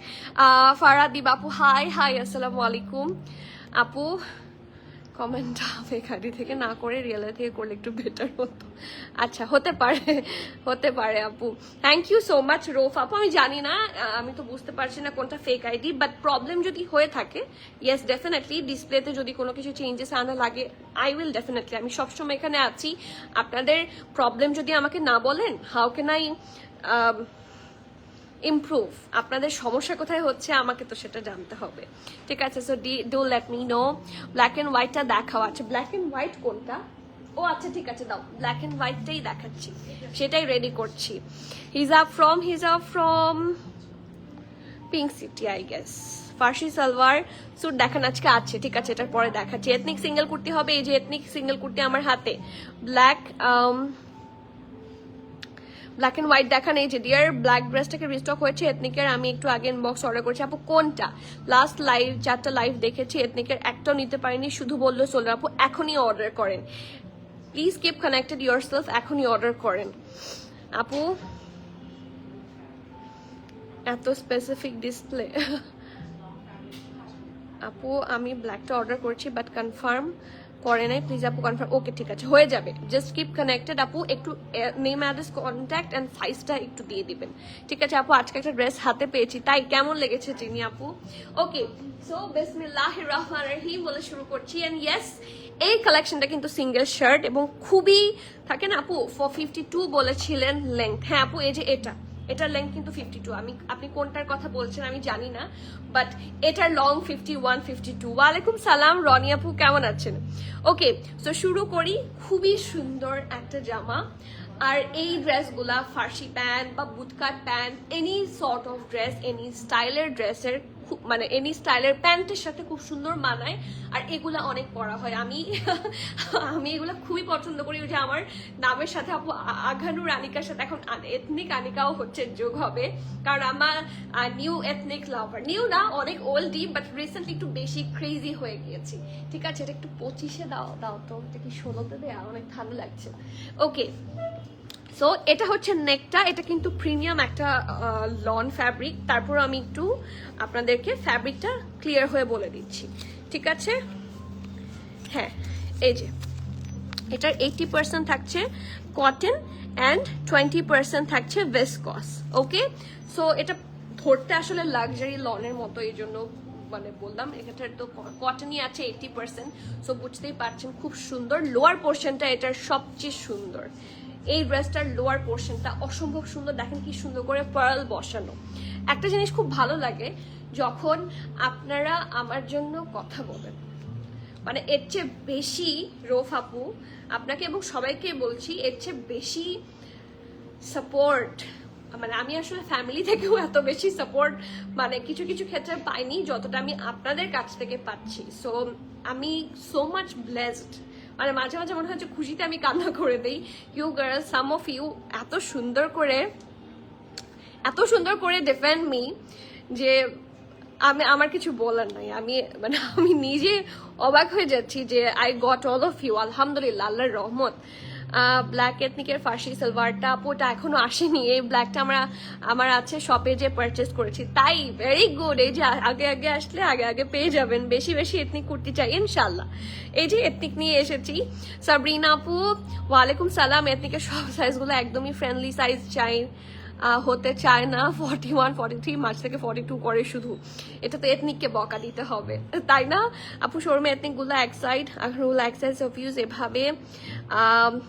Farah Dib আপু hi আসসালামু আলাইকুম আপু। কমেন্টটা ফেকারি থেকে না করে রিয়েল থেকে করলে একটু বেটার হতো। আচ্ছা হতে পারে আপু। থ্যাংক ইউ সো মাচ রোফ আপু। আমি জানি না, আমি তো বুঝতে পারছি না কোনটা ফেক আইডি, বাট প্রবলেম যদি হয়ে থাকে ইয়েস ডেফিনেটলি ডিসপ্লেতে যদি কোনো কিছু চেঞ্জেস আনা লাগে আই উইল ডেফিনেটলি, আমি সবসময় এখানে আছি। আপনাদের প্রবলেম যদি আমাকে না বলেন হাউ ক্যান আই ইমপ্রুভ? আপনাদের সমস্যা কোথায় হচ্ছে আমাকে তো সেটা জানতে হবে, ঠিক আছে? So do let me know. Black and হোয়াইটটা দেখাও। আচ্ছা ব্ল্যাক অ্যান্ড হোয়াইট কোনটা? ও আচ্ছা ঠিক আছে দাও, ব্ল্যাক অ্যান্ড হোয়াইটটাই দেখাচ্ছি, সেটাই রেডি করছি। His up from Pink City I guess. ফার্সি সালোয়ার স্যুট দেখান আজকে আছে, ঠিক আছে এটার পরে দেখাচ্ছি। এথনিক সিঙ্গেল কুর্তি হবে, এই যে এথনিক সিঙ্গেল কুর্তি আমার হাতে। ব্ল্যাক অ্যান্ড হোয়াইট দেখান। এই যে ডিয়ার ব্ল্যাক ড্রেসটাকে রিস্টক হয়েছে এথনিকের, আমি একটু আগে ইনবক্স অর্ডার করেছি। আপু কোনটা? লাস্ট লাইভ 4টা লাইভ দেখেছি, এথনিকের একটাও নিতে পারিনি, শুধু বললো সোলো। আপু এখনই অর্ডার করেন প্লিজ, কিপ কানেক্টেড ইয়োরসেলফ, এখনই অর্ডার করেন আপু। এত স্পেসিফিক ডিসপ্লে আপু আমি ব্ল্যাকটা অর্ডার করছি বাট কনফার্ম করে নাই, প্লিজ আপু কনফার্ম। ওকে ঠিক আছে হয়ে যাবে, জাস্ট কিপ কানেক্টেড আপু। একটু নেম অ্যাড্রেস কন্ট্যাক্ট অ্যান্ড সাইজটা একটু দিয়ে দিবেন, ঠিক আছে আপু? আজকে একটা ড্রেস হাতে পেয়েছি, তাই কেমন লেগেছে চিনি আপু? ওকে সো বিসমিল্লাহির রহমানির রহিম বলে শুরু করছি। এন্ড ইয়েস এই কালেকশনটা কিন্তু সিঙ্গেল শার্ট এবং খুবই থাকে না আপু 452 বলেছিলেন লেংথ। হ্যাঁ আপু এই যে এটার লেন্থ কিন্তু 52। আপনি কোনটার কথা বলছেন আমি জানি না, বাট এটার লং 51 52। ওয়ালাইকুম সালাম রনি আপু, কেমন আছেন? ওকে সো শুরু করি। খুবই সুন্দর একটা জামা, আর এই ড্রেসগুলা ফার্সি প্যান্ট বা bootcut pant, any sort of dress, any স্টাইলের ড্রেসের মানে এনি স্টাইলের প্যান্টের সাথে খুব সুন্দর মানায়। আর এগুলা অনেক পরা হয়, আমি এগুলা খুবই পছন্দ করি। ওই যে আমার নামের সাথে আপু আঘানুর আনিকার সাথে এখন এথনিক আনিকাও হচ্ছে যোগ হবে, কারণ আমার নিউ এথনিক লাভার, নিউ না অনেক ওল্ডই, বাট রিসেন্টলি একটু বেশি ক্রেজি হয়ে গিয়েছি, ঠিক আছে? এটা একটু 25-এ দাও তো, এটা কি 16-তে দেয়া? অনেক ভালো লাগছে। ওকে সো এটা হচ্ছে নেকটা, এটা কিন্তু প্রিমিয়াম একটা লন ফ্যাব্রিক। তারপর আমি একটু আপনাদেরকে ফ্যাব্রিকটা ক্লিয়ার হয়ে বলে দিচ্ছি, ঠিক আছে? হ্যাঁ এই যে এটার 80% থাকছে কটন অ্যান্ড 20% থাকছে ভিসকস। ওকে সো এটা ধরতে আসলে লাক্সারি লনের মতো, এই জন্য মানে বললাম। এটার তো কটনই আছে 80%, সো বুঝতেই পারছেন খুব সুন্দর। লোয়ার পোর্শনটা এটার সবচেয়ে সুন্দর, এই ড্রেসটার লোয়ার পোর্শনটা অসম্ভব সুন্দর। দেখেন কি সুন্দর করে পার্ল বসানো। একটা জিনিস খুব ভালো লাগে যখন আপনারা আমার জন্য কথা বলেন, মানে এর চেয়ে বেশি রোফ আপু আপনাকে এবং সবাইকে বলছি, এর চেয়ে বেশি সাপোর্ট মানে আমি আসলে ফ্যামিলি থেকেও এত বেশি সাপোর্ট মানে কিছু কিছু ক্ষেত্রে পাইনি যতটা আমি আপনাদের কাছ থেকে পাচ্ছি। সো আমি সো মাচ ব্লেসড, মানে মাঝে মাঝে মনে হচ্ছে খুশিতে আমি কান্না করে দিই। You girls, some of you এত সুন্দর করে ডিফেন্ড মি যে আমার কিছু বলার নাই। আমি নিজে অবাক হয়ে যাচ্ছি যে I got all of you, আলহামদুলিল্লাহ, আল্লাহর রহমত। ব্ল্যাক এথনিকের ফার্সি সালোয়ারটা ওটা এখনো আসেনি, এই ব্ল্যাকটা আমার আছে শপে যে পারচেস করেছি, তাই ভেরি গুড। এই যে আগে আসলে আগে পেয়ে যাবেন। বেশি এথনিক কুর্তি চাই ইনশাল্লাহ। এই যে এথনিক নিয়ে এসেছি। সাবরিনা আপু ওয়ালাইকুম সালাম। এথনিকের সব সাইজগুলো একদমই ফ্রেন্ডলি সাইজ চাই, হতে চায় না 41 43, মার্চ থেকে 42 করে শুধু। এটা তো এথনিককে বকা দিতে হবে তাই না আপু? শোরুমে এথনিকগুলো এক সাইড আর রুল এক সাইড অফ ইউজ এভাবে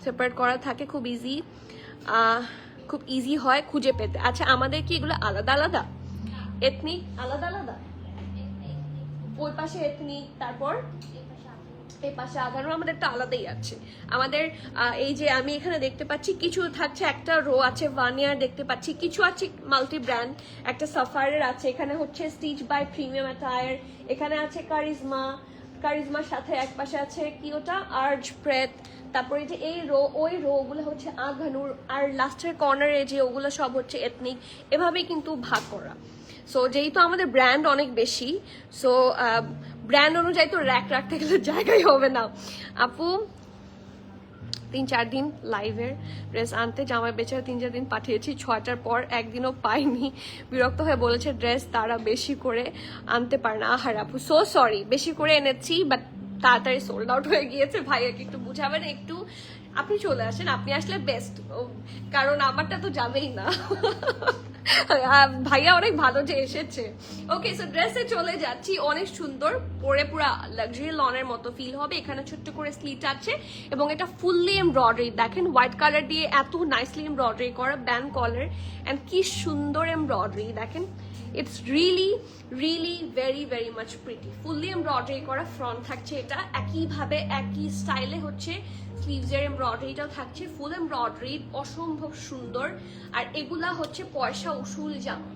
সেপারেট করা থাকে, খুব ইজি হয় খুঁজে পেতে। আচ্ছা আমাদের কি এগুলো আলাদা এথনিক আলাদা? ওই পাশে এথনিক, তারপর এই পাশে আগানো আমাদের তো আলাদাই আছে। আমাদের এই যে আমি এখানে দেখতে পাচ্ছি কিছু থাকছে, একটা রো আছে ভানিয়ার দেখতে পাচ্ছি, কিছু আছে মাল্টি ব্র্যান্ড, একটা সাফায়ারের আছে, এখানে হচ্ছে স্টিচ বাই প্রিমিয়াম অ্যাটায়ার, এখানে আছে কারিজমার সাথে এক পাশে আছে কি ওটা আর্জ প্রেত, তারপরে যে এই রো ওই রো ওগুলো হচ্ছে আগানুর, আর লাস্টের কর্নারে যে ওগুলো সব হচ্ছে এথনিক, এভাবেই কিন্তু ভাগ করা। সো যেহেতু আমাদের ব্র্যান্ড অনেক বেশি, সো ব্র্যান্ড অনুযায়ী তো র্যাক রাখতে গেলে জায়গাই হবে না। আপু 3-4 দিন লাইভের ড্রেস আনতে, জামাই বেচারা 3-4 দিন পাঠিয়েছি, 6টার পর একদিনও পাইনি, বিরক্ত হয়ে বলেছে ড্রেস তারা বেশি করে আনতে পারে না। আহার আপু সো সরি, বেশি করে এনেছি বাট তাড়াতাড়ি সোল্ড আউট হয়ে গিয়েছে। ভাইয়াকে একটু বুঝাবেন, একটু আপনি চলে আসেন, আপনি আসলে বেস্ট, কারণ আমারটা তো যাবেই না। ভাইয়া অনেক ভালো যে এসেছে। ওকে, সো ড্রেসে চলে যাচ্ছি, অনেক সুন্দর, পরে পুরো লাক্সারি লনের মতো ফিল হবে। এখানে ছোট্ট করে স্লিট আছে এবং এটা ফুললি এমব্রয়ডারি, দেখেন হোয়াইট কালার দিয়ে এত নাইসলি এমব্রয়ডারি করা, ব্যান্ড কলার, এন্ড কি সুন্দর এমব্রয়ডারি দেখেন, it's really really very very much pretty. Fully embroidery করা ফ্রন্ট থাকছে, এটা একইভাবে একই স্টাইলে হচ্ছে স্লিভসের এমব্রয়ডারিটাও থাকছে, ফুল এমব্রয়ডারি, অসম্ভব সুন্দর। আর এগুলা হচ্ছে পয়সা উসুল জামা,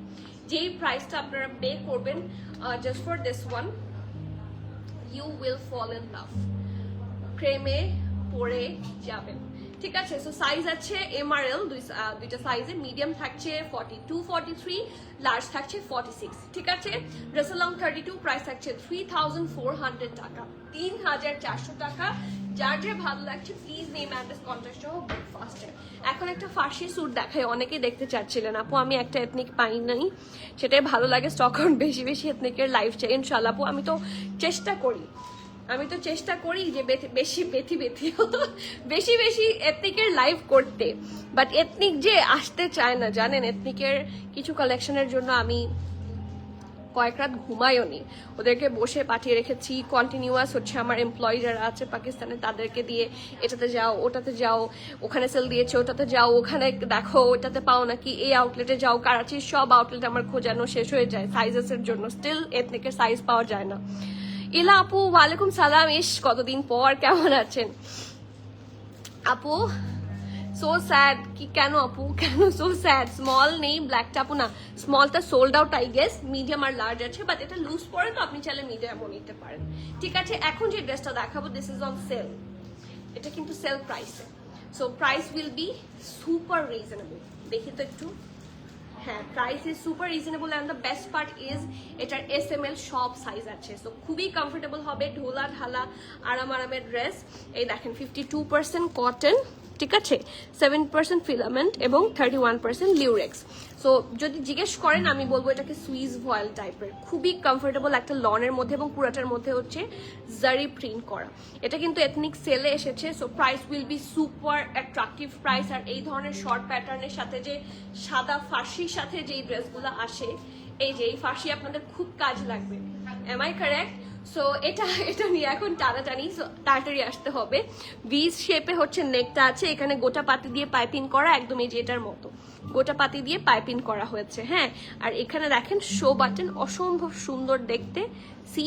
যেই প্রাইসটা আপনারা পে করবেন just for this one, you will fall in love, প্রেমে পড়ে যাবেন। ঠিক আছে, সো সাইজ আছে MRL দুইটা সাইজে, মিডিয়াম থাকছে 42-43, লার্জ থাকছে 46। ঠিক আছে, ড্রেস লং 32, প্রাইস থাকছে 3400 টাকা, 3400 টাকা। যার যে ভালো লাগছে প্লিজ নেম অ্যাড্রেস কন্ট্যাক্ট সহ বুক ফাস্টে। এখন একটা ফার্সি স্যুট দেখাই, অনেকেই দেখতে চাচ্ছিলেন আপু, আমি একটা এথনিক পাই নাই, সেটাই ভালো লাগে, স্টক আউট বেশি বেশি এথনিকের লাইভ চাই ইনশাল্লাহ আপু। আমি তো চেষ্টা করি যে বেশি বেশি এথনিকের লাইভ করতে, বাট এথনিক যে আসতে চায় না জানেন। এথনিকের কিছু কালেকশনের জন্য আমি কয়েক রাত ঘুমাইও নি, ওদেরকে বসে পাঠিয়ে রেখেছি কন্টিনিউয়াস, হচ্ছে আমার এমপ্লয়ি যারা আছে পাকিস্তানে তাদেরকে দিয়ে এটাতে যাও ওটাতে যাও, ওখানে সেল দিয়েছে ওটাতে যাও, ওখানে দেখো ওটাতে পাও নাকি, এই আউটলেটে যাও, কারাচির সব আউটলেট আমার খোঁজানো শেষ হয়ে যায় সাইজেসের জন্য, স্টিল এথনিকের সাইজ পাওয়া যায় না। ইলা আপু ওয়ালাইকুম সালাম, ইস কতদিন পর, কেমন আছেন আপু? সো স্যাড, কি কেন আপু, কেন সো স্যাড? স্মল নেই, ব্ল্যাকটা আপু না, স্মলটা sold out I guess, medium আর লার্জ আছে, বাট এটা লুজ পরে তো আপনি চাইলে মিডিয়ামও নিতে পারেন। ঠিক আছে, এখন যে ড্রেসটা দেখাবো দিস ইজ অন সেল, এটা কিন্তু সেল প্রাইসে, so price will be super reasonable. দেখি তো একটু, হ্যাঁ price is super reasonable and the best part is এটার SML সব সাইজ আছে, সো খুবই কমফোর্টেবল হবে, ঢোলা ঢালা আরামের ড্রেস। এই দেখেন 52% কটন, ঠিক আছে, 7% ফিলামেন্ট এবং 31% লিউরেক্স। সো যদি জিজ্ঞেস করেন আমি বলবো এটাকে সুইস ভয়েল টাইপের, খুবই কমফোর্টেবল একটা লনের মধ্যে, এবং পুরাটার মধ্যে হচ্ছে জারি প্রিন্ট করা। এটা কিন্তু এথনিক সেলে এসেছে, so price will be super attractive price. আর এই ধরনের শর্ট প্যাটার্নের সাথে যে সাদা ফার্সির সাথে যেই ড্রেসগুলো আসে, এই যে এই ফার্সি আপনাদের খুব কাজ লাগবে, এম আই কারেক্ট? সো এটা নিয়ে এখন টানাটানি, সো তাড়াতাড়ি আসতে হবে। ভিজ শেপে হচ্ছে নেকটা আছে, এখানে গোটা পাতি দিয়ে পাইপিং করা, একদম এই যে এটার মতো গোটা পাতি দিয়ে পাইপিং করা হয়েছে, হ্যাঁ। আর এখানে দেখেন শো বাটন, অসম্ভব সুন্দর দেখতে, সি।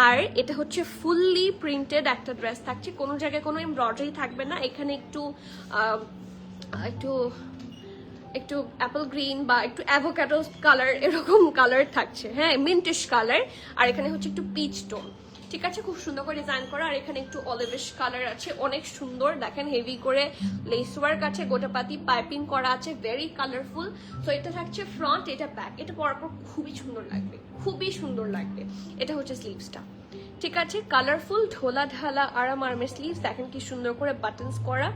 আর এটা হচ্ছে ফুললি প্রিন্টেড একটা ড্রেস থাকছে, কোনো জায়গায় কোনো এমব্রয়ডারি থাকবে না, এখানে একটু একটু অ্যাপল গ্রিন বা একটু অ্যাভোকাডো কালার, এরকম কালার থাকছে, হ্যাঁ, মিন্টিশ কালার। আর এখানে হচ্ছে একটু পিচ টোন, ঠিক আছে, খুব সুন্দর করে ডিজাইন করা। আর এখানে একটু অলিভিশ কালার আছে, অনেক সুন্দর দেখেন, হেভি করে লেস ওয়ার্ক আছে, গোটাপাতি পাইপিং করা আছে, ভেরি কালারফুল। সো এটা থাকছে ফ্রন্ট, এটা ব্যাক, এটা পরার পর খুবই সুন্দর লাগবে, খুবই সুন্দর লাগবে। এটা হচ্ছে স্লিভসটা, ঠিক আছে, কালারফুল ঢোলা ঢালা আরামের স্লিভস, দেখেন কি সুন্দর করে বাটনস করা,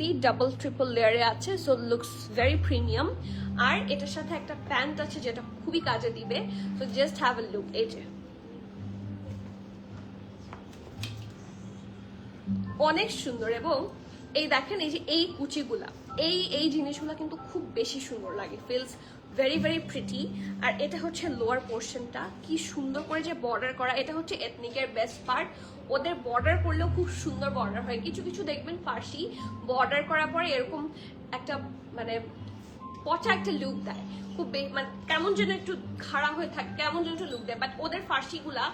সি ডাবল ট্রিপল লেয়ারে আছে, সো লুকস ভেরি প্রিমিয়াম। আর এটার সাথে একটা প্যান্ট আছে যেটা খুবই কাজে দিবে, so just have a look. এই যে অনেক সুন্দর, এবং এই দেখেন এই যে এই কুচিগুলা, এই জিনিসগুলা কিন্তু খুব বেশি সুন্দর লাগে, ফিলস ভেরি ভেরি প্রিটি। আর এটা হচ্ছে লোয়ার পোর্শনটা, কি সুন্দর করে যে বর্ডার করা, এটা হচ্ছে এথনিকের বেস্ট পার্ট, ওদের বর্ডার করলেও খুব সুন্দর বর্ডার হয়। কিছু কিছু দেখবেন ফার্সি বর্ডার করার পরে এরকম একটা মানে পচা একটা লুক দেয়, খুব মানে কেমন যেন একটু খারাপ হয়ে থাকে, কেমন যেন একটু লুক দেয়। বাট ওদের ফার্সিগুলা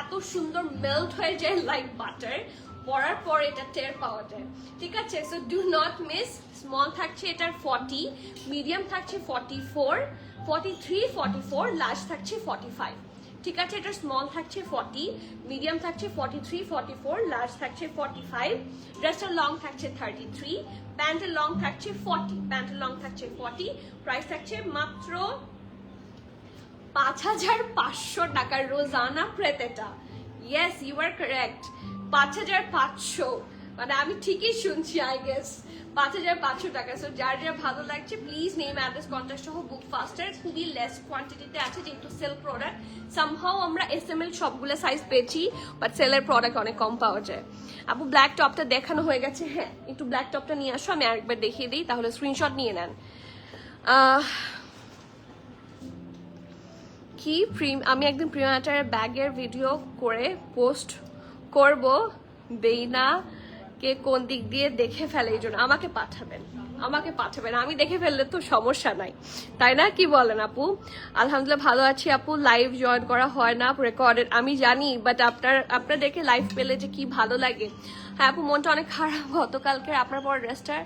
এত সুন্দর মেল্ট হয়ে যায় লাইক বাটার, পরার পর এটা টের পাওয়া যায়। ঠিক আছে, so do not miss. Small থাকছে এটার 40, মিডিয়াম থাকছে 44, 43, 44, লার্জ থাকছে 45। ঠিক আছে, এটা স্মল থাকছে 40, মিডিয়াম থাকছে 43, 44, লার্জ থাকছে 45, ড্রেসটার লং থাকছে 33, প্যান্টের লং থাকছে 40, প্যান্টের লং থাকছে 40, প্রাইস থাকছে মাত্র 5,500 টাকার Rozana প্রেতেটা। Yes, you R correct, 5,500, মানে আমি ঠিকই শুনছি আই গেস, 5,500 টাকা। সো যার যার ভালো লাগছে প্লিজ নেম অ্যাড্রেস কন্ট্যাক্ট সহ বুক ফাস্টার। খুবই লেস কোয়ান্টিটিতে আছে যেহেতু সেল প্রোডাক্ট, সামহাও আমরা SML সবগুলো সাইজ পেয়েছি, বাট সেলের প্রোডাক্ট অনেক কম পাওয়া যায়। আপু ব্ল্যাক টপটা দেখানো হয়ে গেছে, হ্যাঁ একটু ব্ল্যাক টপটা নিয়ে আসো, আমি আরেকবার দেখিয়ে দিই, তাহলে স্ক্রিনশট নিয়ে নেন। কি আমি একদিন প্রিমিয়াটারের ব্যাগের ভিডিও করে পোস্ট করব, দেই না কে কোন দিক দিয়ে দেখে ফেলে, এই জন্য আমাকে পাঠাবেন, আমি দেখে ফেললে তো সমস্যা নাই, তাই না? কি বলেন আপু? আলহামদুলিল্লাহ ভালো আছি আপু। লাইভ জয়েন করা হয় না, রেকর্ডেড আমি জানি, বাট আপনাদেরকে লাইভ পেলে যে কি ভালো লাগে। হ্যাঁ আপু, মনটা অনেক খারাপ, গতকালকে আপনার পর ড্রেসটার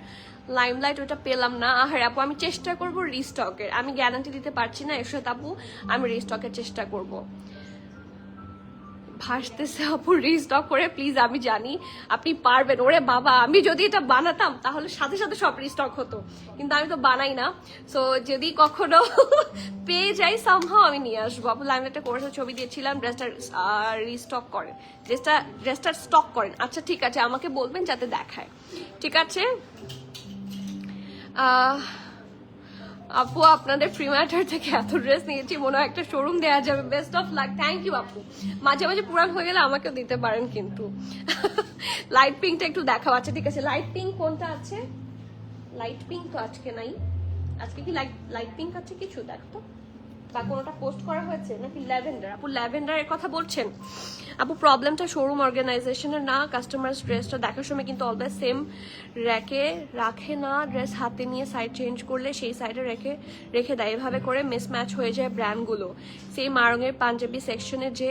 লাইমলাইট ওটা পেলাম না। আর আপু আমি চেষ্টা করব রিস্টকের, আমি গ্যারান্টি দিতে পারছি না এরশাদ আপু, আমি রিস্টকের চেষ্টা করব। ভাসতেছে আপু, রিস্টক করে প্লিজ, আমি জানি আপনি পারবেন। ওরে বাবা, আমি যদি এটা বানাতাম তাহলে সাথে সাথে সব রিস্টক হতো, কিন্তু আমি তো বানাই না। সো যদি কখনো পেয়ে যাই সামহাও আমি নিয়ে আসবো। আপু লাইমলাইটটা করেছে, ছবি দিয়েছিলাম, ড্রেসটা রিস্টক করেন, ড্রেসটা স্টক করেন। আচ্ছা ঠিক আছে, আমাকে বলবেন যাতে দেখায়। ঠিক আছে আপু, আপনাদের প্রিমিয়াটার থেকে এত ড্রেস নিয়েছি, মনে হয় একটা শোরুম দেওয়া যাবে। Best of luck. Thank you আপু, মাঝে মাঝে পুরান হয়ে গেলে আমাকেও দিতে পারেন কিন্তু। লাইট পিঙ্কটা একটু দেখাও। আচ্ছা ঠিক আছে, লাইট পিঙ্ক কোনটা আছে? লাইট পিঙ্ক তো আজকে নাই, আজকে কি লাইট পিঙ্ক আছে কিছু দেখতো, বা কোনোটা পোস্ট করা হয়েছে নাকি ল্যাভেন্ডার? আপু ল্যাভেন্ডারের কথা বলছেন? আপু প্রবলেমটা শোরুম অর্গানাইজেশনের না, কাস্টমার ড্রেসটা দেখার সময় কিন্তু অলওয়েজ সেম র্যাকে রাখে না, ড্রেস হাতে নিয়ে সাইড চেঞ্জ করলে সেই সাইডে রেখে দেয়, এভাবে করে মিসম্যাচ হয়ে যায় ব্র্যান্ডগুলো। সেই মারঙের পাঞ্জাবি সেকশনে যে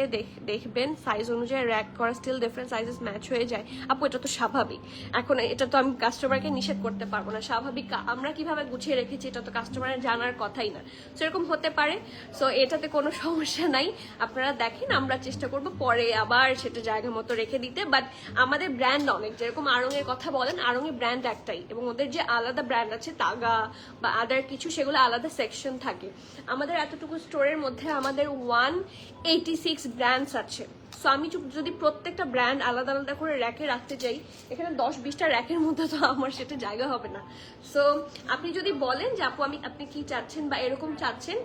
দেখবেন সাইজ অনুযায়ী র্যাক করা, স্টিল ডিফারেন্ট সাইজেস ম্যাচ হয়ে যায়। আপু এটা তো স্বাভাবিক, এখন এটা তো আমি কাস্টমারকে নিষেধ করতে পারবো না, স্বাভাবিক। আমরা কিভাবে গুছিয়ে রেখেছি এটা তো কাস্টমারের জানার কথাই না, সেরকম হতে পারে। সো এটাতে কোনো সমস্যা নাই, আপনারা দেখেন, আমরা চেষ্টা করব পরে আবার সেটা জায়গা মতো রেখে দিতে। বাট আমাদের ব্র্যান্ড অনেক, যেরকম আড়ংয়ের কথা বলেন, আড়ংয়ের ব্র্যান্ড একটাই, এবং ওদের যে আলাদা ব্র্যান্ড আছে তাগা বা আদার কিছু, সেগুলো আলাদা সেকশন থাকে। আমাদের এতটুকু স্টোরের মধ্যে আমাদের 186 ব্র্যান্ডস আছে। সো আমি যদি প্রত্যেকটা ব্র্যান্ড আলাদা আলাদা করে র্যাকে রাখতে চাই, এখানে 10-20টা র্যাকের মধ্যে তো আমার সেটা জায়গা হবে না। সো আপনি যদি বলেন যে আপু আপনি কি চাচ্ছেন বা এরকম চাচ্ছেন,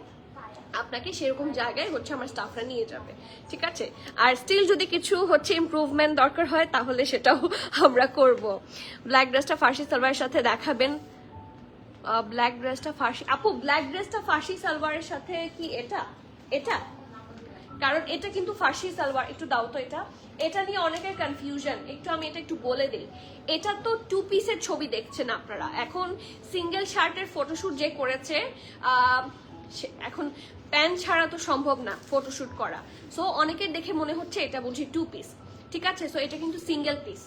আপনাকে সেরকম জায়গায় আমার স্টাফরা নিয়ে যাবে। ঠিক আছে, আর স্টিল যদি কিছু ইমপ্রুভমেন্ট দরকার হয় তাহলে সেটাও আমরা করব। ব্ল্যাক ড্রেসটা ফার্সি সালোয়ারের সাথে দেখাবেন। ব্ল্যাক ড্রেসটা ফার্সি, আপু ব্ল্যাক ড্রেসটা ফার্সি সালোয়ারের সাথে কি এটা কারণ এটা কিন্তু ফার্সি সালোয়ার। একটু দাও তো এটা নিয়ে অনেকের কনফিউশন, আমি এটা একটু বলে দিই। এটা তো 2 পিসের ছবি দেখছেন আপনারা, এখন সিঙ্গেল শার্টের ফটোশুট যে করেছে, এখন প্যান্ট ছাড়া তো সম্ভব না ফটোশুট করা। সো অনেকের দেখে মনে হচ্ছে এটা বুঝি 2 পিস। ঠিক আছে, সো এটা কিন্তু সিঙ্গেল পিস।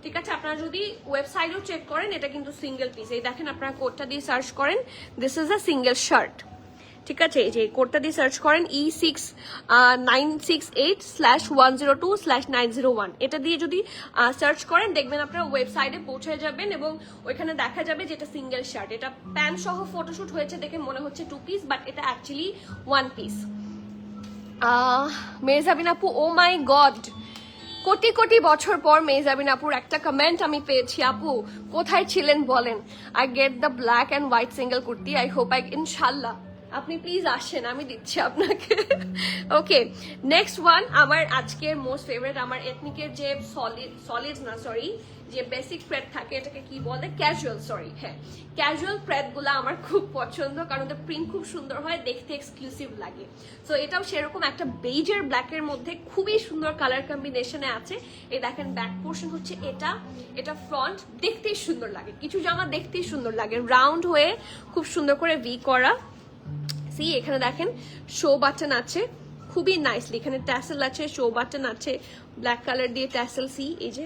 ঠিক আছে, আপনারা যদি ওয়েবসাইটেও চেক করেন, এটা কিন্তু সিঙ্গেল পিস। এই দেখেন, আপনারা কোডটা দিয়ে সার্চ করেন, this is a single shirt. ঠিক আছে, এই যে কোডটা দিয়ে সার্চ করেন E6968/102/901, এটা দিয়ে যদি সার্চ করেন দেখবেন আপনারা ওয়েবসাইটে পৌঁছে যাবেন, এবং ওইখানে দেখা যাবে যে এটা সিঙ্গেল শার্ট। এটা প্যান্ট সহ ফটোশুট হয়েছে দেখে মনে হচ্ছে 2 পিস, বাট এটা অ্যাকচুয়ালি 1 পিস। মেহজাবিন আপু, ও মাই গড, কোটি কোটি বছর পর মেহজাবিন আপুর একটা কমেন্ট আমি পেয়েছি। আপু কোথায় ছিলেন বলেন? I get the black and white single kurti, I hope ইনশাল্লাহ আপনি প্লিজ আসেন, আমি দিচ্ছি আপনাকে। ওকে, নেক্সট ওয়ান আমার আজকের মোস্ট ফেভারিট, আমার এথনিকের যে সলিড না সরি যে বেসিক প্রেড থাকে, এটাকে কি বলে, ক্যাজুয়াল, সরি হ্যাঁ, ক্যাজুয়াল প্রেডগুলো আমার খুব পছন্দ, কারণ ওদের প্রিন্ট খুব সুন্দর হয়, দেখতে এক্সক্লুসিভ লাগে। সো এটাও সেরকম একটা বেজের ব্ল্যাকের মধ্যে খুবই সুন্দর কালার কম্বিনেশনে আছে। এই দেখেন ব্যাক পোর্শন হচ্ছে এটা ফ্রন্ট, দেখতেই সুন্দর লাগে, কিছু জামা দেখতেই সুন্দর লাগে, রাউন্ড হয়ে খুব সুন্দর করে ভি করা। সি এখানে দেখেন শো বাটন আছে, খুবই নাইসলি, এখানে ট্যাসেল আছে, শো বাটন আছে, ব্ল্যাক কালার দিয়ে ট্যাসেল, সি এই যে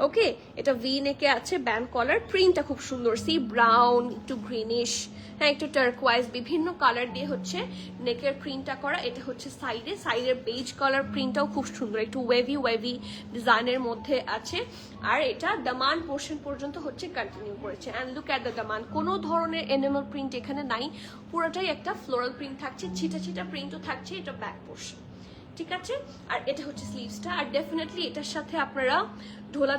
ওকে, এটা ভি নেকে আছে, ব্যান্ড কলার, প্রিন্টটা খুব সুন্দর, সি ব্রাউন, একটু গ্রিনিশ, হ্যাঁ একটু টার্কোয়াইজ, বিভিন্ন কালার দিয়ে হচ্ছে নেকের প্রিন্টটা করা। এটা হচ্ছে সাইডের বেজ কালার প্রিন্টটাও খুব সুন্দর, একটু ওয়েভি ডিজাইনের মধ্যে আছে। আর এটা দামান পোর্শন পর্যন্ত হচ্ছে কন্টিনিউ করেছে। অ্যান্ড লুক অ্যাট দ্য দামান, কোনো ধরনের এনিমাল প্রিন্ট এখানে নাই, পুরোটাই একটা ফ্লোরাল প্রিন্ট থাকছে, ছিটা প্রিন্টও থাকছে, এটা ব্যাক পোর্শন, ঠিক আছে। আর এটা হচ্ছে স্লিভসটা, আর ডেফিনেটলি এটার সাথে আপনারা ঢোলা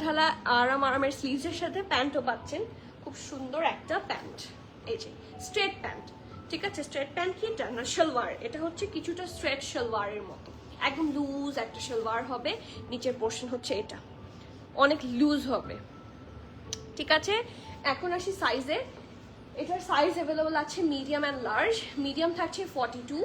আরামের স্লিভসের সাথে প্যান্টও পাচ্ছেন, খুব সুন্দর একটা প্যান্ট, এই যে স্ট্রেট প্যান্ট, ঠিক আছে। স্ট্রেট প্যান্ট কি এটা না সালোয়ার, এটা হচ্ছে কিছুটা স্ট্রেট সালোয়ারের মতো, একদম লুজ একটা সালোয়ার হবে, নিচের পোর্শন হচ্ছে এটা অনেক লুজ হবে, ঠিক আছে। এখন আসি সাইজে, এটার সাইজ অ্যাভেলেবল আছে মিডিয়াম অ্যান্ড লার্জ। মিডিয়াম থাকছে 42,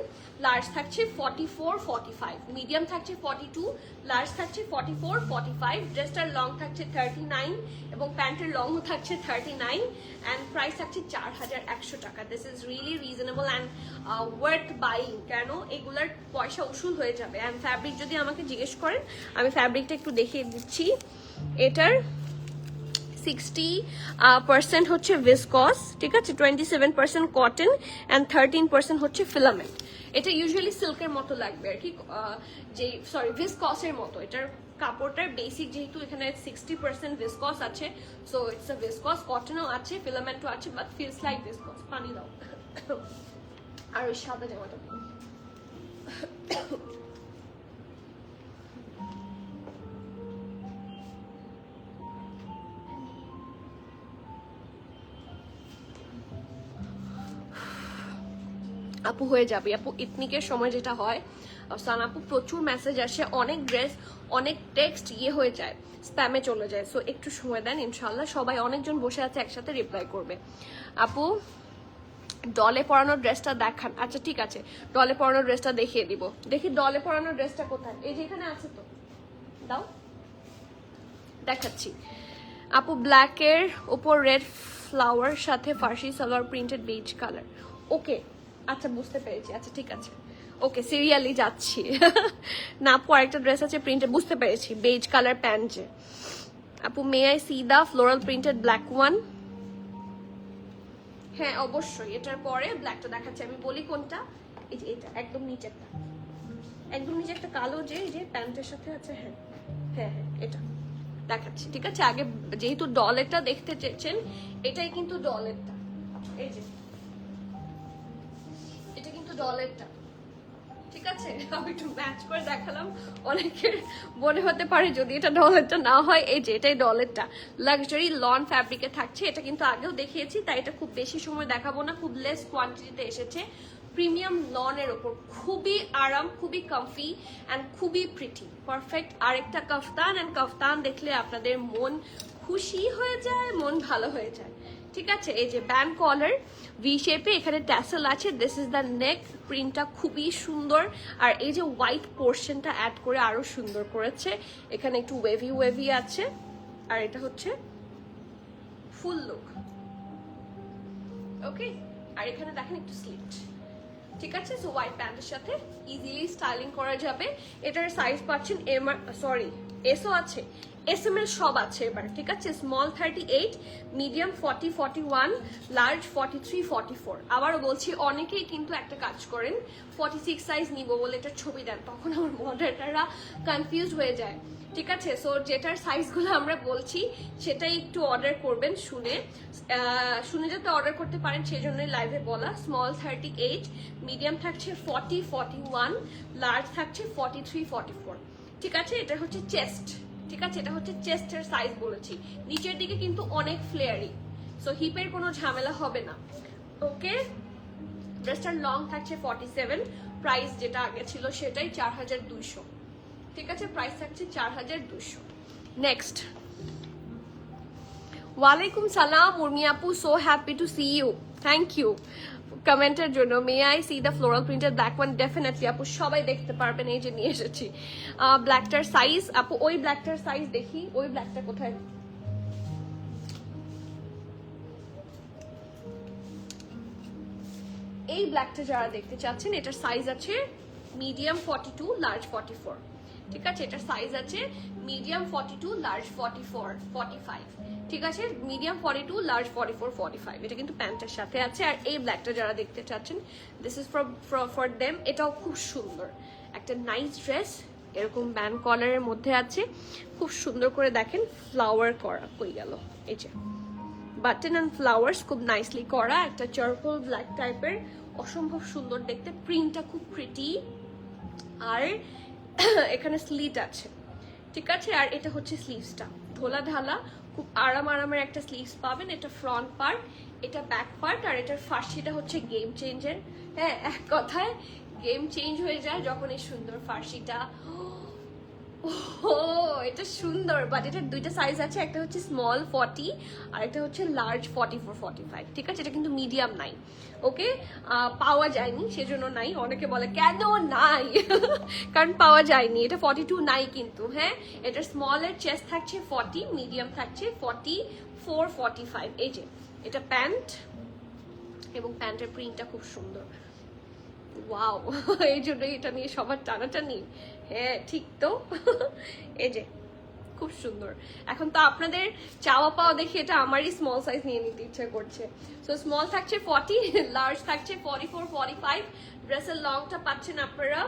লার্জ থাকছে 44, 45, মিডিয়াম থাকছে 42, লার্জ থাকছে 44, 45, ড্রেসটার লং থাকছে 39 এবং প্যান্টের লংও থাকছে 39, অ্যান্ড প্রাইস থাকছে 4100 টাকা। This is really reasonable and worth buying, কেন এগুলার পয়সা উসুল হয়ে যাবে। অ্যান্ড ফ্যাব্রিক যদি আমাকে জিজ্ঞেস করেন, আমি ফ্যাব্রিকটা একটু দেখিয়ে দিচ্ছি। এটার 60% হচ্ছে ভিসকস, ঠিক আছে, 27% কটন অ্যান্ড 13% হচ্ছে ফিলামেন্ট। এটা ইউজুয়ালি সিল্কের মতো লাগবে আর কি, যে সরি ভিসকসের মতো। এটার কাপড়টার বেসিক যেহেতু এখানে 60% ভিসকস আছে, সো ইটস আ ভিসকস, কটনও আছে, ফিলামেন্টও আছে, বাট ফিলস লাইক ভিসকস। পানি দাও। আর ওই সাদা জামাটা আপু হয়ে যাবে। আপু ইথনিকের সময় যেটা হয়, সান আপু প্রচুর মেসেজ আসে, অনেক ড্রেস অনেক টেক্সট হয়ে যায়, স্প্যামে চলে যায়। সো একটু সময় দেন, ইনশাল্লাহ সবাই অনেকজন বসে আছে একসাথে রিপ্লাই করবে। আপু ডলে পরানোর ড্রেসটা দেখান। আচ্ছা ঠিক আছে, ডলে পরানোর ড্রেসটা দেখিয়ে দিব। দেখি ডলে পরানোর ড্রেসটা কোথায়, এই যে এখানে আছে তো, দাও দেখাচ্ছি। আপু ব্ল্যাকের উপর রেড ফ্লাওয়ার সাথে ফার্সি সালোয়ার প্রিন্টেড বেজ কালার, ওকে আচ্ছা বুঝতে পেরেছি, আচ্ছা ঠিক আছে, ওকে সিরিয়ালি যাচ্ছি। না আপু আরেকটা ড্রেস আছে প্রিন্টেড, বুঝতে পেরেছি, বেজ কালার প্যান্ট যে। আপু may I see the floral printed black one? হ্যাঁ অবশ্যই, এটার পরে ব্ল্যাকটা দেখাচ্ছি, আমি বলি কোনটা। এই যে এটা একদম নিচেরটা, একদম নিচে একটা কালো যে এই যে প্যান্টের সাথে আছে, হ্যাঁ হ্যাঁ হ্যাঁ এটা দেখাচ্ছি, ঠিক আছে। আগে যেহেতু ডলেরটা দেখতে চেয়েছেন, এটাই কিন্তু ডলেরটা, এই যে এটা কিন্তু ডলেরটা, ঠিক আছে। আমি একটু ম্যাচ করে দেখালাম, অনেকের মনে হতে পারে যদি এটা ডলেরটা না হয়, এই যে এটাই ডলেরটা, লাক্সারি লন ফ্যাব্রিকে থাকছে। এটা কিন্তু আগেও দেখিয়েছি, তাই এটা খুব বেশি সময় দেখাবো না, খুব লেস কোয়ান্টিটিতে এসেছে। প্রিমিয়াম লনের ওপর খুবই আরাম, খুবই কমফি অ্যান্ড খুবই প্রিটি, পারফেক্ট। আরেকটা কাফতান, অ্যান্ড কাফতান দেখলে আপনাদের মন খুশি হয়ে যায়, মন ভালো হয়ে যায়, ঠিক আছে। এই যে ব্যান্ড কলার ভি শেপে, এখানে ট্যাসেল আছে, দিস ইজ দ্য নেক, প্রিন্টটা খুবই সুন্দর। আর এই যে হোয়াইট পোর্শনটা অ্যাড করে আরো সুন্দর করেছে, এখানে একটু ওয়েভি আছে। আর এটা হচ্ছে ফুল লুক, ওকে। আর এখানে দেখেন একটু স্লিট, ঠিক আছে। সো হোয়াইট প্যান্টের সাথে ইজিলি স্টাইলিং করা যাবে। এটার সাইজ পাচ্ছেন এসও আছে, এসএমএল সব আছে এবার, ঠিক আছে। Small 38, medium 40, 41, large 43, 44। আবারও বলছি, অনেকেই কিন্তু একটা কাজ করেন 46 সাইজ নিব বলে এটার ছবি দেন, তখন আমার মডেলাররা কনফিউজ হয়ে যায়, ঠিক আছে। সো যেটার সাইজগুলো আমরা বলছি সেটাই একটু অর্ডার করবেন, শুনে যাতে অর্ডার করতে পারেন, সেই জন্যই লাইভে বলা। স্মল 38, মিডিয়াম থাকছে 40, 41, লার্জ থাকছে 43, 44, ঠিক আছে। এটা হচ্ছে চেস্ট, ঠিক আছে, এটা হচ্ছে চেস্টের সাইজ বলেছি। নিচের দিকে কিন্তু অনেক ফ্লেয়ারি, সো হিপের কোনো ঝামেলা হবে না, ওকে। ড্রেসটার লং থাকছে 47, প্রাইস যেটা আগে ছিল সেটাই 4200। ঠিক আছে, প্রাইস থাকছে 4200। নেক্সট, ওয়ালাইকুম সালাম উর্মি আপু, so happy to see you, thank you কমেন্টের জন্য। May I see the floral printed black one? Definitely আপু, সবাই দেখতে পারবেন, এই যে নিয়ে এসেছি। ব্ল্যাকটার সাইজ আপু, ওই ব্ল্যাকটার সাইজ দেখি, ওই ব্ল্যাকটা কোথায়? এই ব্ল্যাকটা যারা দেখতে চাচ্ছেন, এটার সাইজ আছে মিডিয়াম 42, লার্জ 44। ঠিক আছে, এটার সাইজ আছে মিডিয়াম 42, লার্জ 44, 45। ঠিক আছে, মিডিয়াম 42, লার্জ 44, 45। এটা কিন্তু প্যান্টের সাথে আছে। আর এই ব্ল্যাকটা যারা দেখতে চাচ্ছেন, দিস ইজ ফর দেম। এটাও খুব সুন্দর একটা নাইস ড্রেস, এরকম ব্যান্ড কলারের মধ্যে আছে, খুব সুন্দর করে দেখেন ফ্লাওয়ার করা। কই গেল? এই যে বাটন অ্যান্ড ফ্লাওয়ার্স খুব নাইসলি করা, একটা চারকোল ব্ল্যাক টাইপের, অসম্ভব সুন্দর দেখতে, প্রিন্টটা খুব প্রিটি। আর এখানে স্লিট আছে। ঠিক আছে, আর এটা হচ্ছে স্লিভসটা, ধোলা ঢালা, খুব আরামের একটা স্লিভস পাবেন। এটা ফ্রন্ট পার্ট, এটা ব্যাক পার্ট, আর এটার ফার্সিটা হচ্ছে গেম চেঞ্জের। হ্যাঁ, এক কথায় গেম চেঞ্জ হয়ে যায় যখন এই সুন্দর ফার্সিটা। ও এটা সুন্দর, বাট এটার দুইটা সাইজ আছে, একটা হচ্ছে স্মল 40 আর একটা হচ্ছে লার্জ 44, 45। ঠিক আছে, এটা কিন্তু মিডিয়াম নাই, ওকে, পাওয়া যায়নি সেজন্য নাই। অনেকে বলে কেন নাই, কারণ পাওয়া যায়নি, এটা 42 নাই কিন্তু। হ্যাঁ, এটার স্মলের চেস্ট থাকছে 40, মিডিয়াম থাকছে 44, 45। এই যে এটা প্যান্ট, এবং প্যান্টের প্রিন্টটা খুব সুন্দর। ওয়াও, এই জন্যই এটা নিয়ে সবার টানাটানি। হ্যাঁ ঠিক তো। এই যে খুব সুন্দর। এখন তো আপনাদের চাওয়া পাওয়া দেখে এটা আমারই স্মল সাইজ নিয়ে নিতে ইচ্ছা করছে। সো স্মল থাকছে 40, লার্জ থাকছে 44, 45। ড্রেসের লংটা পাচ্ছেন আপনারা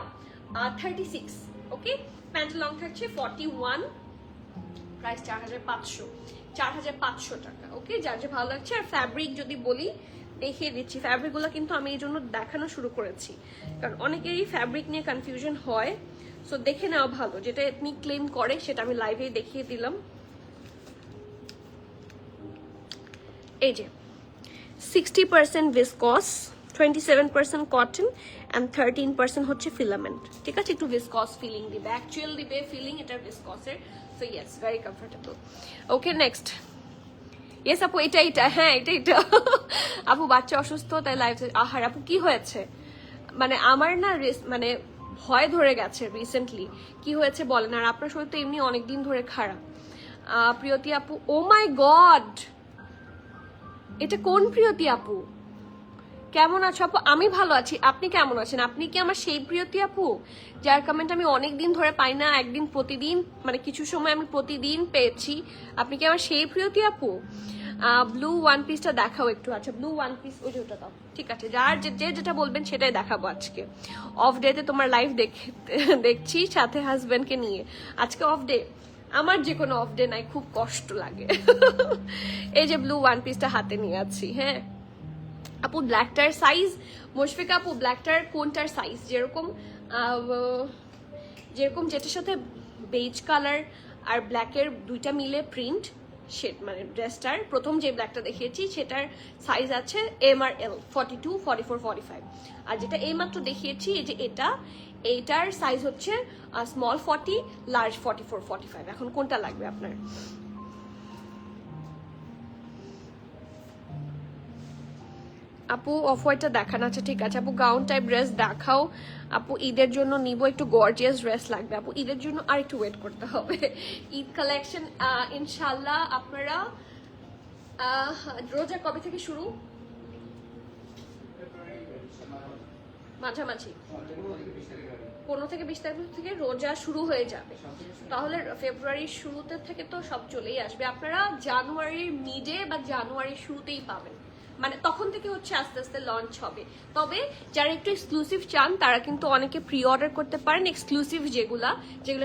36। ওকে, প্যান্ট লং থাকছে 41, প্রাইস 4500 টাকা। ওকে, যার যে ভালো লাগছে। আর ফ্যাব্রিক যদি বলি, দেখিয়ে দিচ্ছি ফ্যাব্রিকগুলো, কিন্তু আমি এই জন্য দেখানো শুরু করেছি কারণ অনেকেরই ফ্যাব্রিক নিয়ে কনফিউশন হয়। সো দেখে নেওয়া ভালো, যেটা এথনিক ক্লেম করে সেটা আমি লাইভে দেখিয়ে দিলাম। এই যে 60% ভিসকস, 27% কটন অ্যান্ড 13% হচ্ছে ফিলামেন্ট। ঠিক আছে, একটু ভিসকস ফিলিং দিবে, অ্যাকচুয়াল দিবে ফিলিং এটা ভিসকসের। So yes, very comfortable. Okay, next. Yes আপু, এটা হ্যাঁ এটা আপু বাচ্চা অসুস্থ তাই লাইভ। আহার আপু, কি হয়েছে? মানে আমার না মানে ভয় ধরে গেছে রিসেন্টলি। কি হয়েছে বলেন? আর আপনার শরীর তো এমনি অনেকদিন ধরে খারাপ। প্রিয়তি আপু, ও মাই গড, এটা কোন প্রিয়তি আপু? কেমন আছো আপু? আমি ভালো আছি, আপনি কেমন আছেন? আপনি কি আমার সেই প্রিয়তি আপু যার কমেন্ট আমি অনেকদিন ধরে পাই না? একদিন প্রতিদিন, মানে কিছু সময় আমি প্রতিদিন পেয়েছি। আপনি কি আমার সেই প্রিয়তি আপু? ব্লু ওয়ান পিসটা দেখাও একটু। আচ্ছা, ব্লু ওয়ান পিস, ওই যে ওটা দাও। ঠিক আছে, যার যেটা বলবেন সেটাই দেখাবো আজকে। অফ ডেতে তোমার লাইভ দেখছি সাথে হাজবেন্ডকে নিয়ে। আজকে অফ ডে, আমার যে কোনো অফ ডে নাই, খুব কষ্ট লাগে। এই যে ব্লু ওয়ান পিসটা হাতে নিয়ে আছি। হ্যাঁ আপু, ব্ল্যাকটার সাইজ, মুশফিকা আপু ব্ল্যাকটার কোনটার সাইজ? যেরকম যেটার সাথে বেজ কালার আর ব্ল্যাকের দুইটা মিলে প্রিন্ট, মানে ড্রেসটার প্রথম যে ব্ল্যাকটা দেখিয়েছি সেটার সাইজ আছে এম আর এল, 42, 44, 45। আর যেটা এই মাত্র দেখিয়েছি, এই যে এইটার সাইজ হচ্ছে স্মল 40, লার্জ 44, 45। এখন কোনটা লাগবে আপনার? আপু অফ হোয়াইটটা দেখান। আচ্ছা ঠিক আছে আপু, গাউন টাইপ ড্রেস দেখাও আপু। ঈদের জন্য নিব, একটু গর্জিয়াস ড্রেস লাগবে আপু। ঈদের জন্য আর একটু ওয়েট করতে হবে। ঈদ কালেকশন ইনশাল্লাহ আপনারা রোজা কবে থেকে শুরু? মাঝামাঝি 15 থেকে 20 তারিখ থেকে রোজা শুরু হয়ে যাবে। তাহলে ফেব্রুয়ারির শুরুতে থেকে তো সব চলেই আসবে। আপনারা জানুয়ারির মিডে বা জানুয়ারির শুরুতেই পাবেন, মানে তখন থেকে হচ্ছে আস্তে আস্তে লঞ্চ হবে। তবে যারা একটু এক্সক্লুসিভ চান তারা কিন্তু অনেকে প্রি অর্ডার করতে পারেন। এক্সক্লুসিভ যেগুলো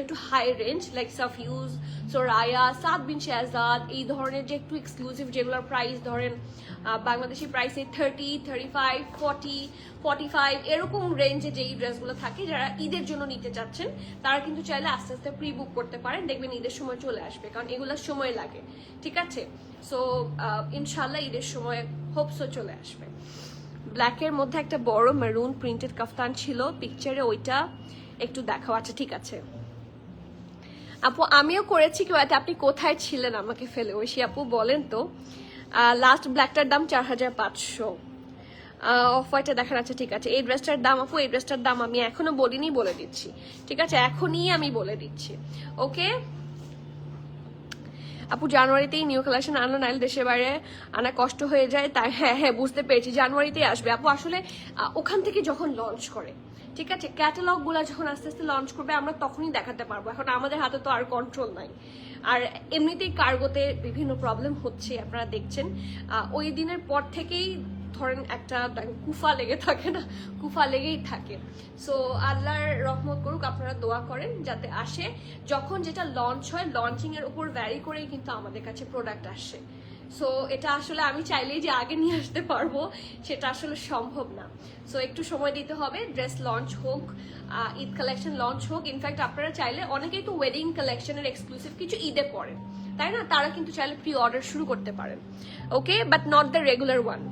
একটু হাই রেঞ্জ, লাইক সাফিউজ, সোরায়া, সাদ বিন শেহজাদ, এই ধরনের যে একটু এক্সক্লুসিভ যেগুলোর প্রাইস ধরেন বাংলাদেশি প্রাইসে 30, 35, 40, 45 এরকম রেঞ্জে যেই ড্রেসগুলো থাকে, যারা ঈদের জন্য নিতে চাচ্ছেন তারা কিন্তু চাইলে আস্তে আস্তে প্রি বুক করতে পারেন। দেখবেন ঈদের সময় চলে আসবে, কারণ এগুলোর সময় লাগে। ঠিক আছে, সো ইনশাল্লাহ ঈদের সময় হোপসও চলে আসবে। ব্ল্যাকের মধ্যে একটা বড় মেরুন প্রিন্টেড কাফতান ছিল পিকচারে, ওইটা একটু দেখাও। আচ্ছা ঠিক আছে আপু, আমিও করেছি কেউতে, আপনি কোথায় ছিলেন আমাকে ফেলে? ঐশী আপু বলেন তো। লাস্ট ব্ল্যাকটার দাম 4500। অফ হোয়াইটটা দেখার, আচ্ছা ঠিক আছে। এই ড্রেসটার দাম আপু, এই ড্রেসটার দাম আমি এখনো বলিনি, বলে দিচ্ছি, ঠিক আছে? এখনই আমি বলে দিচ্ছি, ওকে আপু। জানুয়ারিতেই নিউ কালেকশন আনলো, নাইলে দেশের বাইরে আনা কষ্ট হয়ে যায়, তাই হ্যাঁ হ্যাঁ বুঝতে পেরেছি, জানুয়ারিতেই আসবে আপু। আসলে ওখান থেকে যখন লঞ্চ করে, ঠিক আছে, ক্যাটালগ গুলা যখন আস্তে আস্তে লঞ্চ করবে আমরা তখনই দেখাতে পারবো, এখন আমাদের হাতে তো আর কন্ট্রোল নাই। আর এমনিতেই কার্গোতে বিভিন্ন প্রবলেম হচ্ছে, আপনারা দেখছেন। ওই দিনের পর থেকেই ধরেন একটা কুফা লেগে থাকে না, কুফা লেগেই থাকে। সো আল্লাহর রহমত করুক, আপনারা দোয়া করেন যাতে আসে। যখন যেটা লঞ্চ হয়, লঞ্চিং এর উপর ভ্যারি করেই কিন্তু আমাদের কাছে প্রোডাক্ট আসে। সো এটা আসলে আমি চাইলেই যে আগে নিয়ে আসতে পারবো সেটা আসলে সম্ভব না। সো একটু সময় দিতে হবে, ড্রেস লঞ্চ হোক, ঈদ কালেকশন লঞ্চ হোক। ইনফ্যাক্ট আপনারা চাইলে, অনেকেই তো ওয়েডিং কালেকশনের এক্সক্লুসিভ কিছু ঈদে পড়েন, তাই না? তারা কিন্তু চাইলে প্রি অর্ডার শুরু করতে পারেন, okay, but not the regular one.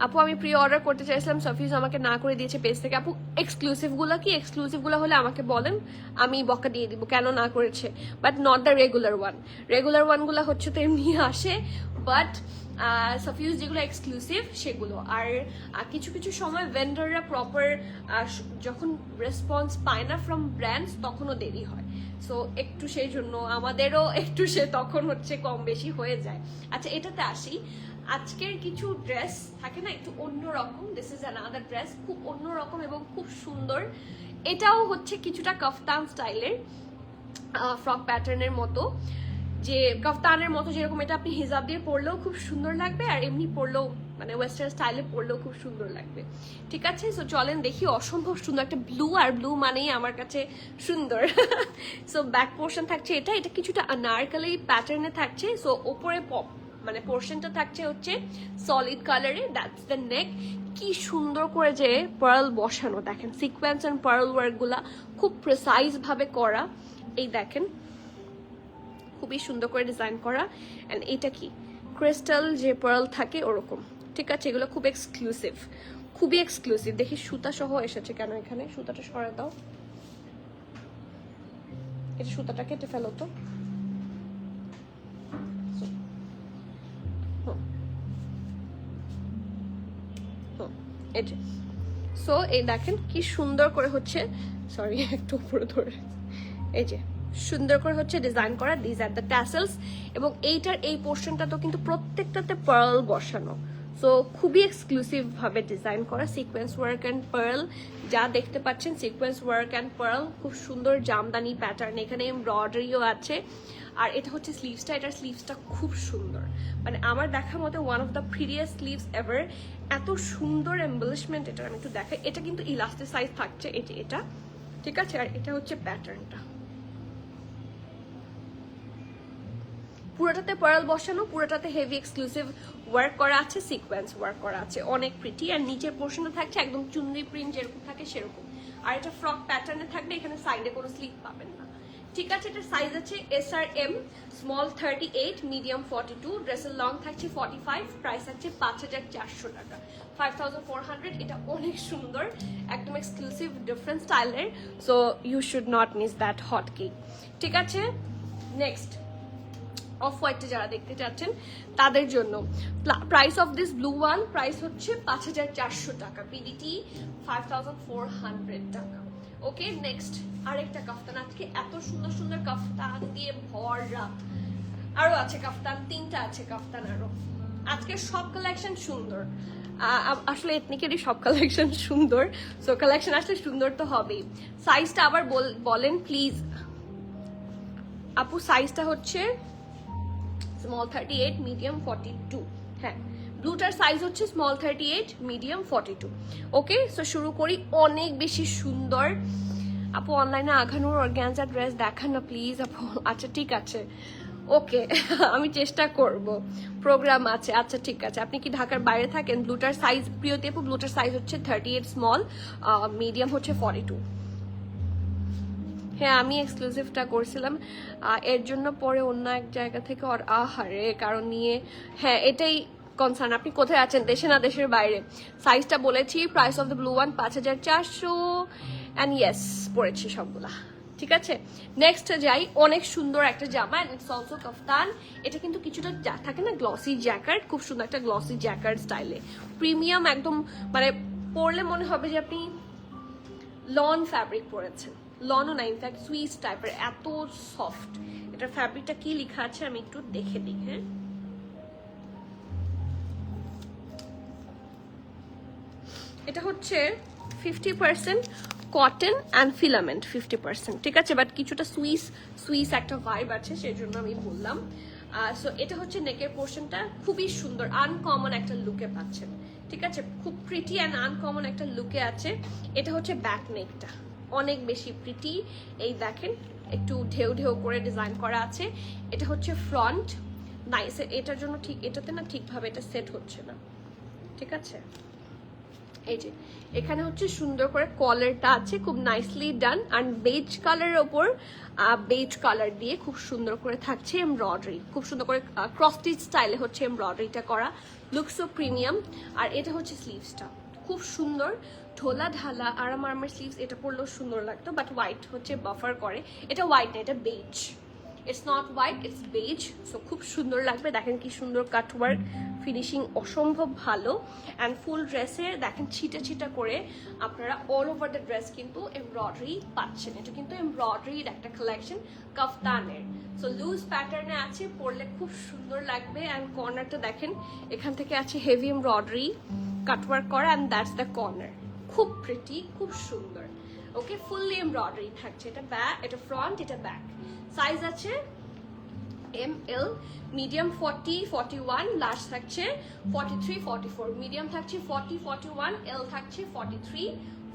আপু আমি প্রি অর্ডার করতে চাইছিলাম, সফিজ আমাকে না করে দিয়েছে পেজ থেকে। আপু এক্সক্লুসিভ গুলা কি, এক্সক্লুসিভ গুলা হলে আমাকে বলেন, আমি বকা দিয়ে দিব কেন না করেছে, but not the regular one. Regular one গুলা হচ্ছে তো এমনি আসে, বাট সফিউজ যেগুলো এক্সক্লুসিভ সেগুলো। আর কিছু কিছু সময় ভেন্ডররা প্রপার যখন রেসপন্স পায় না ফ্রম ব্র্যান্ডস, তখনও দেরি হয়। সো একটু সেই জন্য আমাদেরও একটু তখন হচ্ছে কম বেশি হয়ে যায়। আচ্ছা এটাতে আসি, আজকের কিছু ড্রেস থাকে না একটু অন্যরকম, দিস ইজ অ্যানাদার ড্রেস, খুব অন্যরকম এবং খুব সুন্দর। এটাও হচ্ছে কিছুটা কাফতান স্টাইলের, ফ্রক প্যাটার্নের মতো, যে কাফতানের মতো যেরকম, এটা আপনি হিজাব দিয়ে পরলেও খুব সুন্দর লাগবে, আর এমনি পরলেও মানে ওয়েস্টার্ন স্টাইলে পরলেও খুব সুন্দর লাগবে, ঠিক আছে? সো চলেন দেখি, অসম্ভব সুন্দর একটা ব্লু, আর ব্লু মানেই আমার কাছে সুন্দর। সো ব্যাক পোর্শন থাকছে এটা, এটা কিছুটা আনারকলি প্যাটার্নে থাকছে। সো ওপরে মানে পোর্শনটা থাকছে হচ্ছে সলিড কালারে, দ্যাটস দ্য নেক। কি সুন্দর করে যে পার্ল বসানো, দেখেন সিকোয়েন্স এন্ড পার্ল ওয়ার্ক গুলা খুব প্রিসাইজ ভাবে করা, এই দেখেন খুবই সুন্দর করে ডিজাইন করা। এন্ড এটা কি ক্রিস্টাল যে পার্ল থাকে ওরকম, ঠিক আছে? এগুলো খুব এক্সক্লুসিভ, খুবই এক্সক্লুসিভ। দেখি সুতা সহ এসেছে কেন, এখানে সুতাটা সরাই দাও, এটা সুতাটা কেটে ফেলো তো। সো এই দেখেন কি সুন্দর করে হচ্ছে, সরি একটু উপরে ধরে, এই যে সুন্দর করে হচ্ছে ডিজাইন করা, দিস আর দ্য ট্যাসেলস। এবং এইটার এই পোর্শনটা তো কিন্তু প্রত্যেকটাতে পার্ল বসানো, সো খুবই এক্সক্লুসিভ ভাবে ডিজাইন করা, সিকোয়েন্স ওয়ার্ক অ্যান্ড পার্ল যা দেখতে পাচ্ছেন, সিকোয়েন্স ওয়ার্ক অ্যান্ড পার্ল, খুব সুন্দর জামদানি প্যাটার্ন, এখানে এমব্রয়ডারিও আছে। আর এটা হচ্ছে স্লিভসটা, এটার স্লিভসটা খুব সুন্দর, মানে আমার দেখার মতো one of the previous sleeves ever. এত সুন্দর এম্বলিশমেন্ট, এটা আমি একটু দেখাই। এটা কিন্তু ইলাস্টিসাইজ থাকছে, এই যে এটা, ঠিক আছে? আর এটা হচ্ছে প্যাটার্নটা, পুরোটাতে পার্ল বসানো, পুরোটাতে হেভি এক্সক্লুসিভ ওয়ার্ক করা আছে, সিকোয়েন্স ওয়ার্ক করা আছে, অনেক প্রিটি। আর নিচের পোর্শনে থাকছে একদম চুনরি প্রিন্ট যেরকম থাকে সেরকম। আর এটা ফ্রক প্যাটার্নে থাকবে, এখানে সাইডে কোনো স্লিপ পাবেন না, ঠিক আছে? এটার সাইজ আছে এস আর এম, স্মল 38, মিডিয়াম 42, ড্রেসের লং থাকছে 45, প্রাইস আছে 5400 টাকা, 5400। এটা অনেক সুন্দর, একদম এক্সক্লুসিভ ডিফারেন্ট স্টাইলের। So you should not miss that hot cake, ঠিক আছে? নেক্সট অফ হোয়াইটে যারা দেখতে চাচ্ছেন তাদের জন্য, price of this blue one price হচ্ছে 5400 টাকা, পিডিটি 5400 টাকা, ওকে? নেক্সট আরেকটা কাফতান, আজকে এত সুন্দর সুন্দর কাফতান দিয়ে ভরা, আরো আছে কাফতান, 3টা আছে কাফতান আরো। আজকে সব কালেকশন সুন্দর, আসলে এথনিকেরই সব কালেকশন সুন্দর, সো কালেকশন আসলে সুন্দর তো হবেই। সাইজটা আবার বলেন প্লিজ আপু, সাইজটা হচ্ছে স্মল 38, মিডিয়াম 42, হ্যাঁ ব্লুটার সাইজ হচ্ছে স্মল 38, মিডিয়াম 42, ওকে? সো শুরু করি, অনেক বেশি সুন্দর। আপু অনলাইনে আঘানুর অর্গানজা ড্রেস দেখান না প্লিজ আপু। আচ্ছা ঠিক আছে, ওকে, আমি চেষ্টা করব, প্রোগ্রাম আছে, আচ্ছা ঠিক আছে। আপনি কি ঢাকার বাইরে থাকেন? ব্লুটার সাইজ, প্রিয়তি আপু ব্লুটার সাইজ হচ্ছে 38 স্মল, মিডিয়াম হচ্ছে 42। হ্যাঁ আমি এক্সক্লুসিভটা করছিলাম, এর জন্য পরে অন্য এক জায়গা থেকে আহারে কারণ নিয়ে, হ্যাঁ এটাই কনসার্ন, আপনি কোথায় আছেন, দেশে না দেশের বাইরে। সাইজটা বলেছি, price of the blue one 5400 and yes পরেছি সবগুলা, ঠিক আছে। নেক্সট যাই, অনেক সুন্দর একটা জামা, ইটস অলসো কাফতান। এটা কিন্তু কিছুটা থাকে না গ্লসি জ্যাকার্ড, খুব সুন্দর একটা গ্লসি জ্যাকার্ড স্টাইলে, প্রিমিয়াম একদম, মানে পরলে মনে হবে যে আপনি লন ফ্যাব্রিক পরেছেন, লনও না ইনফ্যাক্ট সুইস টাইপের, এত সফট। এটার ফ্যাব্রিকটা কি লেখা আছে আমি একটু দেখে দিই। হ্যাঁ, এটা হচ্ছে 50% কটন অ্যান্ড ফিলামেন্ট 50%, ঠিক আছে, বাট কিছুটা সুইস একটা ভাইব আছে, সেই জন্য আমি বললাম। সো এটা হচ্ছে নেকের পোর্শনটা, খুবই সুন্দর আনকমন একটা লুকে পাচ্ছেন, ঠিক আছে, খুব প্রিটি অ্যান্ড আনকমন একটা লুকে আছে। এটা হচ্ছে ব্যাক নেকটা, অনেক বেশি প্রিটি, এই দেখেন একটু ঢেউ ঢেউ করে ডিজাইন করা আছে। এটা হচ্ছে ফ্রন্ট, নাইস, এটার জন্য ঠিক এটাতে না ঠিকভাবে এটা সেট হচ্ছে না, ঠিক আছে। এই যে এখানে হচ্ছে সুন্দর করে কলারটা আছে, খুব নাইসলি ডান, অ্যান্ড বেজ কালারের ওপর বেজ কালার দিয়ে খুব সুন্দর করে থাকছে এমব্রয়ডারি, খুব সুন্দর করে ক্রস স্টিচ স্টাইলে হচ্ছে এমব্রয়ডারিটা করা, লুকস সো প্রিমিয়াম। আর এটা হচ্ছে স্লিভসটা, খুব সুন্দর ঢোলা ঢালা আরাম আরামের স্লিভস, এটা পরলেও সুন্দর লাগতো, বাট হোয়াইট হচ্ছে বাফার করে, এটা হোয়াইট না, এটা beige, it's not white, it's beige. So খুব সুন্দর লাগবে, দেখেন কি সুন্দর কাটওয়ার্ক ফিনিশিং, অসম্ভব ভালো। অ্যান্ড ফুল ড্রেসে দেখেন ছিটা ছিটা করে আপনারা অল ওভার দ্য ড্রেস কিন্তু এমব্রয়ডারি পাচ্ছেন, এটা কিন্তু এমব্রয়ডারির একটা কালেকশন কাফতানের। সো লুজ প্যাটার্নে আছে, পরলে খুব সুন্দর লাগবে। অ্যান্ড কর্নারটা দেখেন, এখান থেকে আছে হেভি এমব্রয়ডারি কাটওয়ার্ক করা, অ্যান্ড দ্যাটস দ্য কর্নার, খুব প্রিটি, খুব সুন্দর। ওকে, ফুললি এমব্রয়ডারি থাকছে, এটা ব্যাক, এটা ফ্রন্ট, এটা ব্যাক। সাইজ আছে ML, মিডিয়াম 40, 41, লার্জ থাকছে 43, 44, মিডিয়াম থাকছে 40, 41, L থাকছে 43,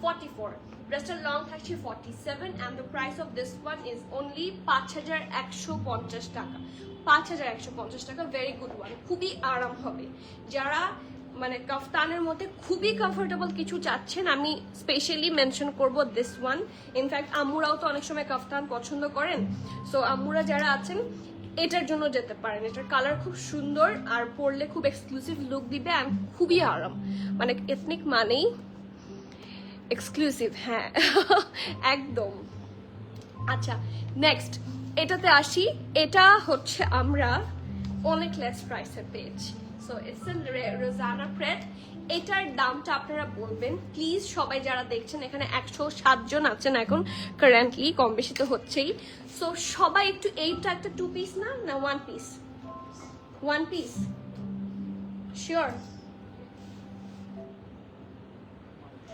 44, ড্রেসটার লং থাকছে 47, and the price of this one is only 5150 টাকা, 5150 টাকা। ভেরি গুড ওয়ান, খুবই আরাম হবে যারা মানে কাফতানের মধ্যে খুবই কমফোর্টেবল কিছু চাচ্ছেন, আমি স্পেশালি মেনশন করব দিস ওয়ান। ইনফ্যাক্ট আম্মুরাও তো অনেক সময় কাফতান পছন্দ করেন, সো আম্মুরা যারা আছেন এটার জন্য যেতে পারেন। এটার কালার খুব সুন্দর, আর পরলে খুব এক্সক্লুসিভ লুক দিবে, আর খুবই আরাম, মানে এথনিক মানেই এক্সক্লুসিভ, হ্যাঁ একদম। আচ্ছা, নেক্সট এটাতে আসি, এটা হচ্ছে আমরা অনেক লেস প্রাইসে পেয়েছি। So it's a Rozana prayed, এটার দামটা আপনারা বলবেন প্লিজ। সবাই যারা দেখছেন, এখানে 107 জন আছেন এখন কারেন্টলি, কম বেশি তো হচ্ছেই। সো সবাই একটু, এইটা একটা 2 পিস না, না 1 পিস, 1 পিস শিওর?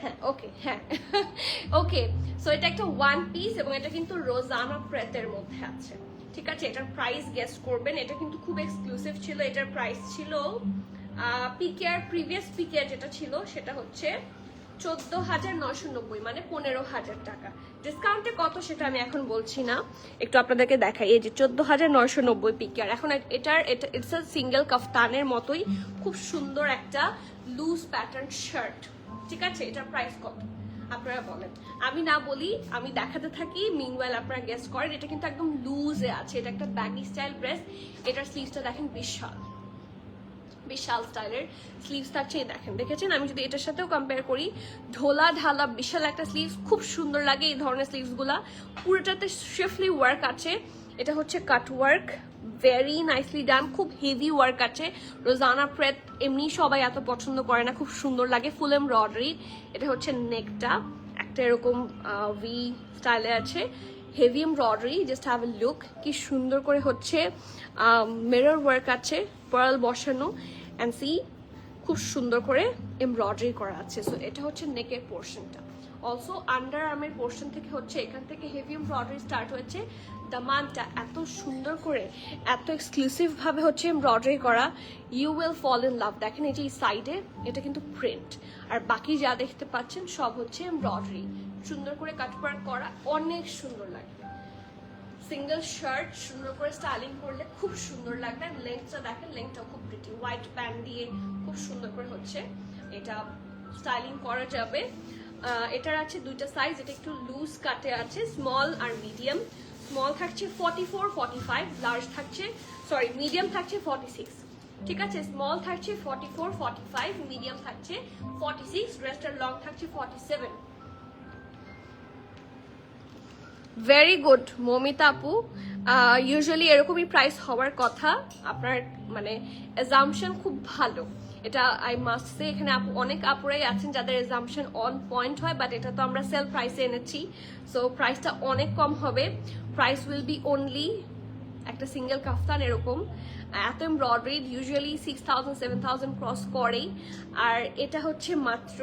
হ্যাঁ, ওকে, হ্যাঁ ওকে। সো এটা একটা 1 পিস, এবং এটা কিন্তু রোজানা প্রেতের মধ্যে আছে, ঠিক আছে। এটার প্রাইস গেস করবেন, এটা কিন্তু খুব এক্সক্লুসিভ ছিল। এটার প্রাইস ছিল পিকেয়ার, প্রিভিয়াস পিকেয়ার যেটা ছিল সেটা হচ্ছে 14,990, মানে 15,000 টাকা। ডিসকাউন্টে কত সেটা আমি এখন বলছি না, একটু আপনাদেরকে দেখাই। এই যে 14,990 পিকেয়ার। এখন এটা ইটস আ সিঙ্গেল কাফতানের মতোই খুব সুন্দর একটা লুজ প্যাটার্ন শার্ট, ঠিক আছে। এটার প্রাইস কত আপনারা বলেন, আমি না বলি, আমি দেখাতে থাকি, মিনওয়াইল আপনারা গেস করেন। এটা কিন্তু একদম লুজে আছে, এটা একটা ব্যাগি স্টাইল ড্রেস। এটার স্লিভসটা দেখেন, বিশাল বিশাল স্টাইলের স্লিভস থাকছে, দেখেন, দেখেছেন। আমি যদি এটার সাথেও কম্পেয়ার করি, ঢোলা ঢালা বিশাল একটা স্লিভস, খুব সুন্দর লাগে এই ধরনের স্লিভস গুলা। পুরোটাতে শিফলি ওয়ার্ক আছে, এটা হচ্ছে কাট ওয়ার্ক, ভেরি নাইসলি ডান, খুব হেভি ওয়ার্ক আছে। রোজানা প্রেত এমনি সবাই এত পছন্দ করে না, খুব সুন্দর লাগে, ফুল এমব্রয়ডারি। এটা হচ্ছে নেকটা, একটা এরকম ভি স্টাইলে আছে, heavy embroidery, just have a look, কি সুন্দর করে হচ্ছে মিরর ওয়ার্ক আছে, পার্ল বসানো, অ্যান্ড সি খুব সুন্দর করে এমব্রয়ডারি করা আছে। সো এটা হচ্ছে নেকের পোর্শনটা। অলসো আন্ডার আর্মের পোর্শন থেকে হচ্ছে, এখান থেকে হেভি এমব্রয়ডারি স্টার্ট হয়েছে। দামানটা এত সুন্দর করে, এত এক্সক্লুসিভ ভাবে হচ্ছে এমব্রয়ডারি করা, you will fall in love. দেখেন এই যে এই সাইডে এটা কিন্তু প্রিন্ট, আর বাকি যা দেখতে পাচ্ছেন সব হচ্ছে এমব্রয়ডারি, সুন্দর করে কাটওয়ার্ক করা, অনেক সুন্দর লাগবে। সিঙ্গেল শার্ট সুন্দর করে স্টাইলিং করলে খুব সুন্দর লাগবে। লেন্থটা দেখেন, লেন্থটাও খুব প্রিটি, হোয়াইট প্যান্ট দিয়ে খুব সুন্দর করে হচ্ছে এটা স্টাইলিং করা যাবে। এটার আছে দুইটা সাইজ, এটা একটু লুজ কাটে আছে, স্মল আর মিডিয়াম। স্মল থাকছে 44, 45, লার্জ থাকছে, সরি মিডিয়াম থাকছে 46, ঠিক আছে। স্মল থাকছে 44, 45, মিডিয়াম থাকছে 46, ড্রেসটার লং থাকছে 47। ভেরি গুড মমিতা আপু, ইউজুয়ালি এরকমই প্রাইস হওয়ার কথা। আপনার মানে অ্যাজাম্পশন খুব ভালো, এটা আই মাস্ট সে। এখানে অনেক আপুরাই আছেন যাদের অ্যাজাম্পশন অন পয়েন্ট হয়, বাট এটা তো আমরা সেল প্রাইসে এনেছি, সো প্রাইসটা অনেক কম হবে। প্রাইস উইল বি অনলি একটা সিঙ্গেল কাফতান এরকম এত এমব্রয়ডারি ইউজুয়ালি 6000 7000 ক্রস করেই, আর এটা হচ্ছে মাত্র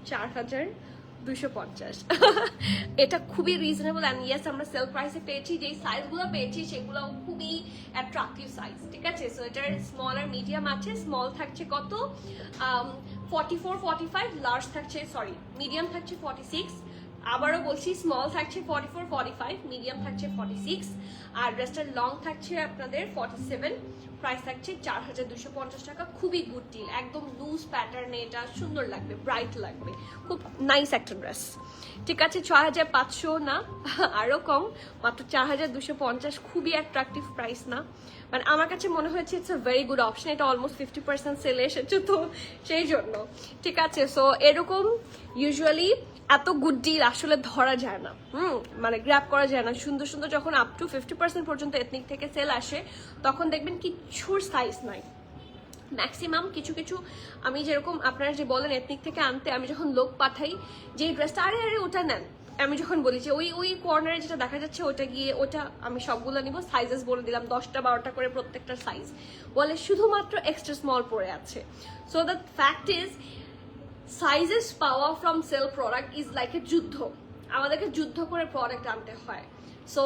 4250। এটা খুবই রিজনেবল অ্যান্ড ইয়েস আমরা সেল প্রাইসে পেয়েছি। যেই সাইজগুলো পেয়েছি সেগুলো খুবই অ্যাট্রাকটিভ সাইজ, ঠিক আছে। সো এটার স্মল আর মিডিয়াম আছে। স্মল থাকছে কত 44, 45, লার্জ থাকছে সরি মিডিয়াম থাকছে 46। আবারও বলছি স্মল থাকছে 44, 45, মিডিয়াম থাকছে 46, আর ড্রেসটার লং থাকছে আপনাদের 47। প্রাইস থাকছে 4250 টাকা। খুবই গুড ডিল, একদম লুজ প্যাটার্নে, এটা সুন্দর লাগবে, ব্রাইট লাগবে, খুব নাইস একটা ড্রেস, ঠিক আছে। 6500 না, আরো কম, মাত্র 4250। খুবই অ্যাট্রাকটিভ প্রাইস না? মানে আমার কাছে মনে হয়েছে it's a very good option. এটা অলমোস্ট 50% সেলে এসেছে তো সেই জন্য, ঠিক আছে। সো এরকম ইউজুয়ালি এত গুড ডিল আসলে ধরা যায় না, মানে গ্র্যাব করা যায় না। সুন্দর সুন্দর যখন আপ টু 50% পর্যন্ত এথনিক থেকে সেল আসে তখন দেখবেন কিচ্ছুর সাইজ নাই। ম্যাক্সিমাম কিছু কিছু আমি যেরকম আপনারা যে বলেন এথনিক থেকে আনতে, আমি যখন লোক পাঠাই যে ড্রেসটা আরে আরে ওটা নেন, আমি যখন বলি যে ওই কর্নারে যেটা দেখা যাচ্ছে ওটা গিয়ে ওটা আমি সবগুলো নিব, সাইজেস বলে দিলাম 10টা 12টা করে প্রত্যেকটা সাইজ, বলে শুধুমাত্র এক্সট্রা স্মল পড়ে আছে। So the fact is sizes পাওয়া from sale product is like a যুদ্ধ, আমাদেরকে যুদ্ধ করে প্রোডাক্ট আনতে হয়। সো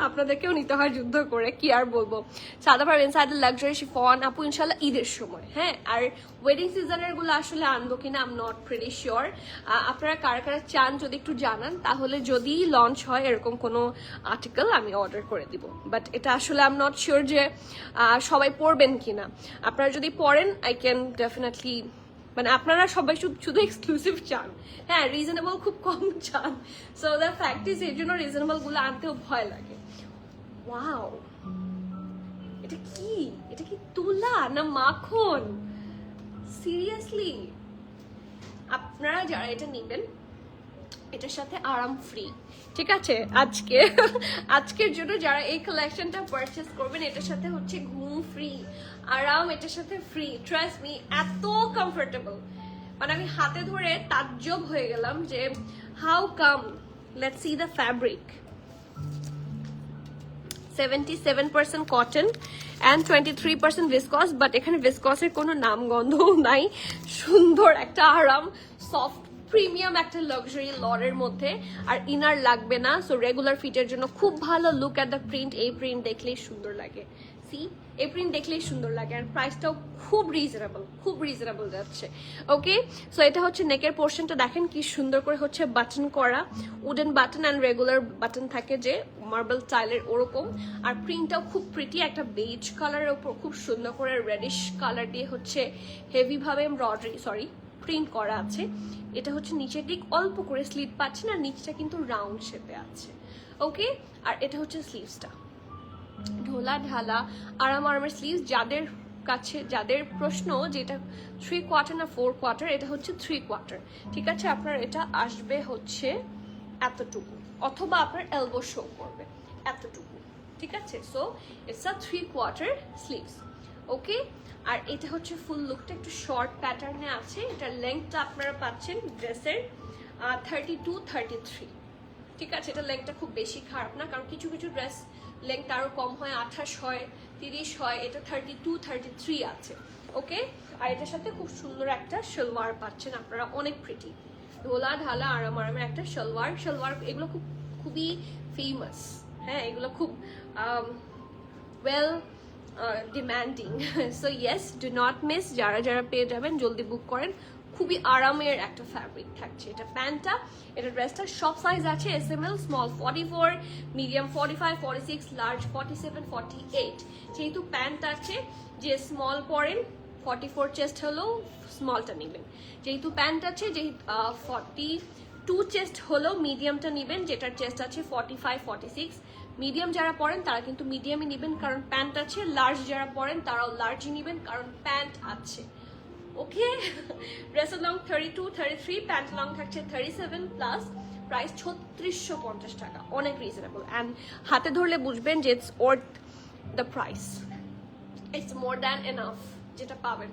আপনাদেরকেও নিতে হয় যুদ্ধ করে, কি আর বলবো। সাদা পারবেন সাইডের লাক্সারি শিফন আপু ইনশাল্লাহ ঈদের সময়, হ্যাঁ। আর ওয়েডিং সিজনের গুলো আসলে আনবো কিনা I am not pretty sure. আপনারা কারা কারা চান যদি একটু জানান, তাহলে যদি লঞ্চ হয় এরকম কোনো আর্টিকেল আমি অর্ডার করে দিব। বাট এটা আসলে আই এম নট শিওর যে সবাই পড়বেন কিনা। আপনারা যদি পড়েন আই ক্যান ডেফিনেটলি, মানে আপনারা সবাই শুধু এক্সক্লুসিভ চান, হ্যাঁ, রিজনেবল খুব কম চান। সো দ্য ফ্যাক্ট ইজ এর জন্য রিজনেবল গুলো আনতেও ভয় লাগে। ওয়াও, এটা কি? এটা কি তুলা না মাখন? সিরিয়াসলি আপনারা যারা এটা নেবেন এটার সাথে আরাম ফ্রি, ঠিক আছে। আজকের জন্য যারা এই কালেকশনটা পারচেস করবেন এটার সাথে হচ্ছে ঘুম ফ্রি, আরাম এটার সাথে ফ্রি। ট্রাস্ট মি, এত কমফোর্টেবল, মানে আমি হাতে ধরে তাজ্জব হয়ে গেলাম যে how come. Let's see the fabric. 77% cotton and 23% viscose, but এখানে ভিসকসের কোনো নামগন্ধও নাই। সুন্দর একটা আরাম সফট প্রিমিয়াম একটা লাক্সারি লরের মধ্যে, আর ইনার লাগবে না। সো রেগুলার ফিটের জন্য খুব ভালো। লুক অ্যাট দ্য প্রিন্ট, এই প্রিন্ট দেখলেই সুন্দর লাগে, সি এই প্রিন্ট দেখলেই সুন্দর লাগে, আর প্রাইসটাও খুব রিজনেবল যাচ্ছে। ওকে, সো এটা হচ্ছে নেকের পোর্শনটা দেখেন কি সুন্দর করে হচ্ছে বাটন করা, wooden button and regular button থাকে যে মার্বেল স্টাইলের ওরকম। আর প্রিন্টটাও খুব প্রিটি, একটা বেজ কালারের উপর খুব সুন্দর করে রেডিশ কালার দিয়ে হচ্ছে হেভি ভাবে প্রিন্ট করা আছে। এটা হচ্ছে নিচের দিক অল্প করে স্লিপ পাচ্ছেন, আর নিচটা কিন্তু রাউন্ড শেপে আছে। ওকে, আর এটা হচ্ছে স্লিভসটা, ঢোলা ঢালা আরামের স্লিভস। যাদের প্রশ্ন যে এটা 3 কোয়ার্টার না 4 কোয়ার্টার, এটা হচ্ছে 3 কোয়ার্টার, ঠিক আছে। আপনার এটা আসবে হচ্ছে এতটুকু, অথবা আপনার এলবো শো করবে এতটুকু, ঠিক আছে। So it's a 3 quarter sleeves. Okay, আর এটা হচ্ছে ফুল লুকটা একটু শর্ট প্যাটার্নে আছে। এটার লেন্থটা আপনারা পাচ্ছেন ড্রেসের 32, 33, ঠিক আছে। এটা লেন্থটা খুব বেশি খারাপ না, কারণ কিছু কিছু ড্রেস লেন্থ আরো কম হয়, 28 হয়, 30 হয়, এটা 32, 33 আছে। ওকে, আর এটার সাথে খুব সুন্দর একটা সালোয়ার পাচ্ছেন আপনারা, অনেক প্রিটি ঢোলা ঢালা আরামের একটা সালোয়ার। এগুলো খুবই ফেমাস, হ্যাঁ, এগুলো খুব well demanding. So yes, do not miss, যারা পেয়ে যাবেন জলদি বুক করেন। খুবই আরামের একটা ফ্যাব্রিক থাকছে এটা। প্যান্টটা, এটা ড্রেসটা সব সাইজ আছে, SML, স্মল 44, মিডিয়াম 45, 46, লার্জ 47, 48। যেহেতু প্যান্ট আছে, যে স্মল পরেন 44 চেস্ট হলেও স্মলটা নেবেন। যেহেতু প্যান্ট আছে, যেহেতু 42 চেস্ট হলেও মিডিয়ামটা নেবেন, যেটার চেস্ট আছে 45, 46। মিডিয়াম যারা পরেন তারা কিন্তু মিডিয়ামই নেবেন কারণ প্যান্ট আছে, লার্জ যারা পরেন তারাও লার্জই নেবেন কারণ প্যান্ট আছে। ওকে, ড্রেসের লং 32, 33, প্যান্ট লং থাকছে 37 প্লাস, প্রাইস 3650 টাকা, অনেক রিজনেবল। অ্যান্ড হাতে ধরলে বুঝবেন যে it's worth the price, it's more than enough যেটা পাবেন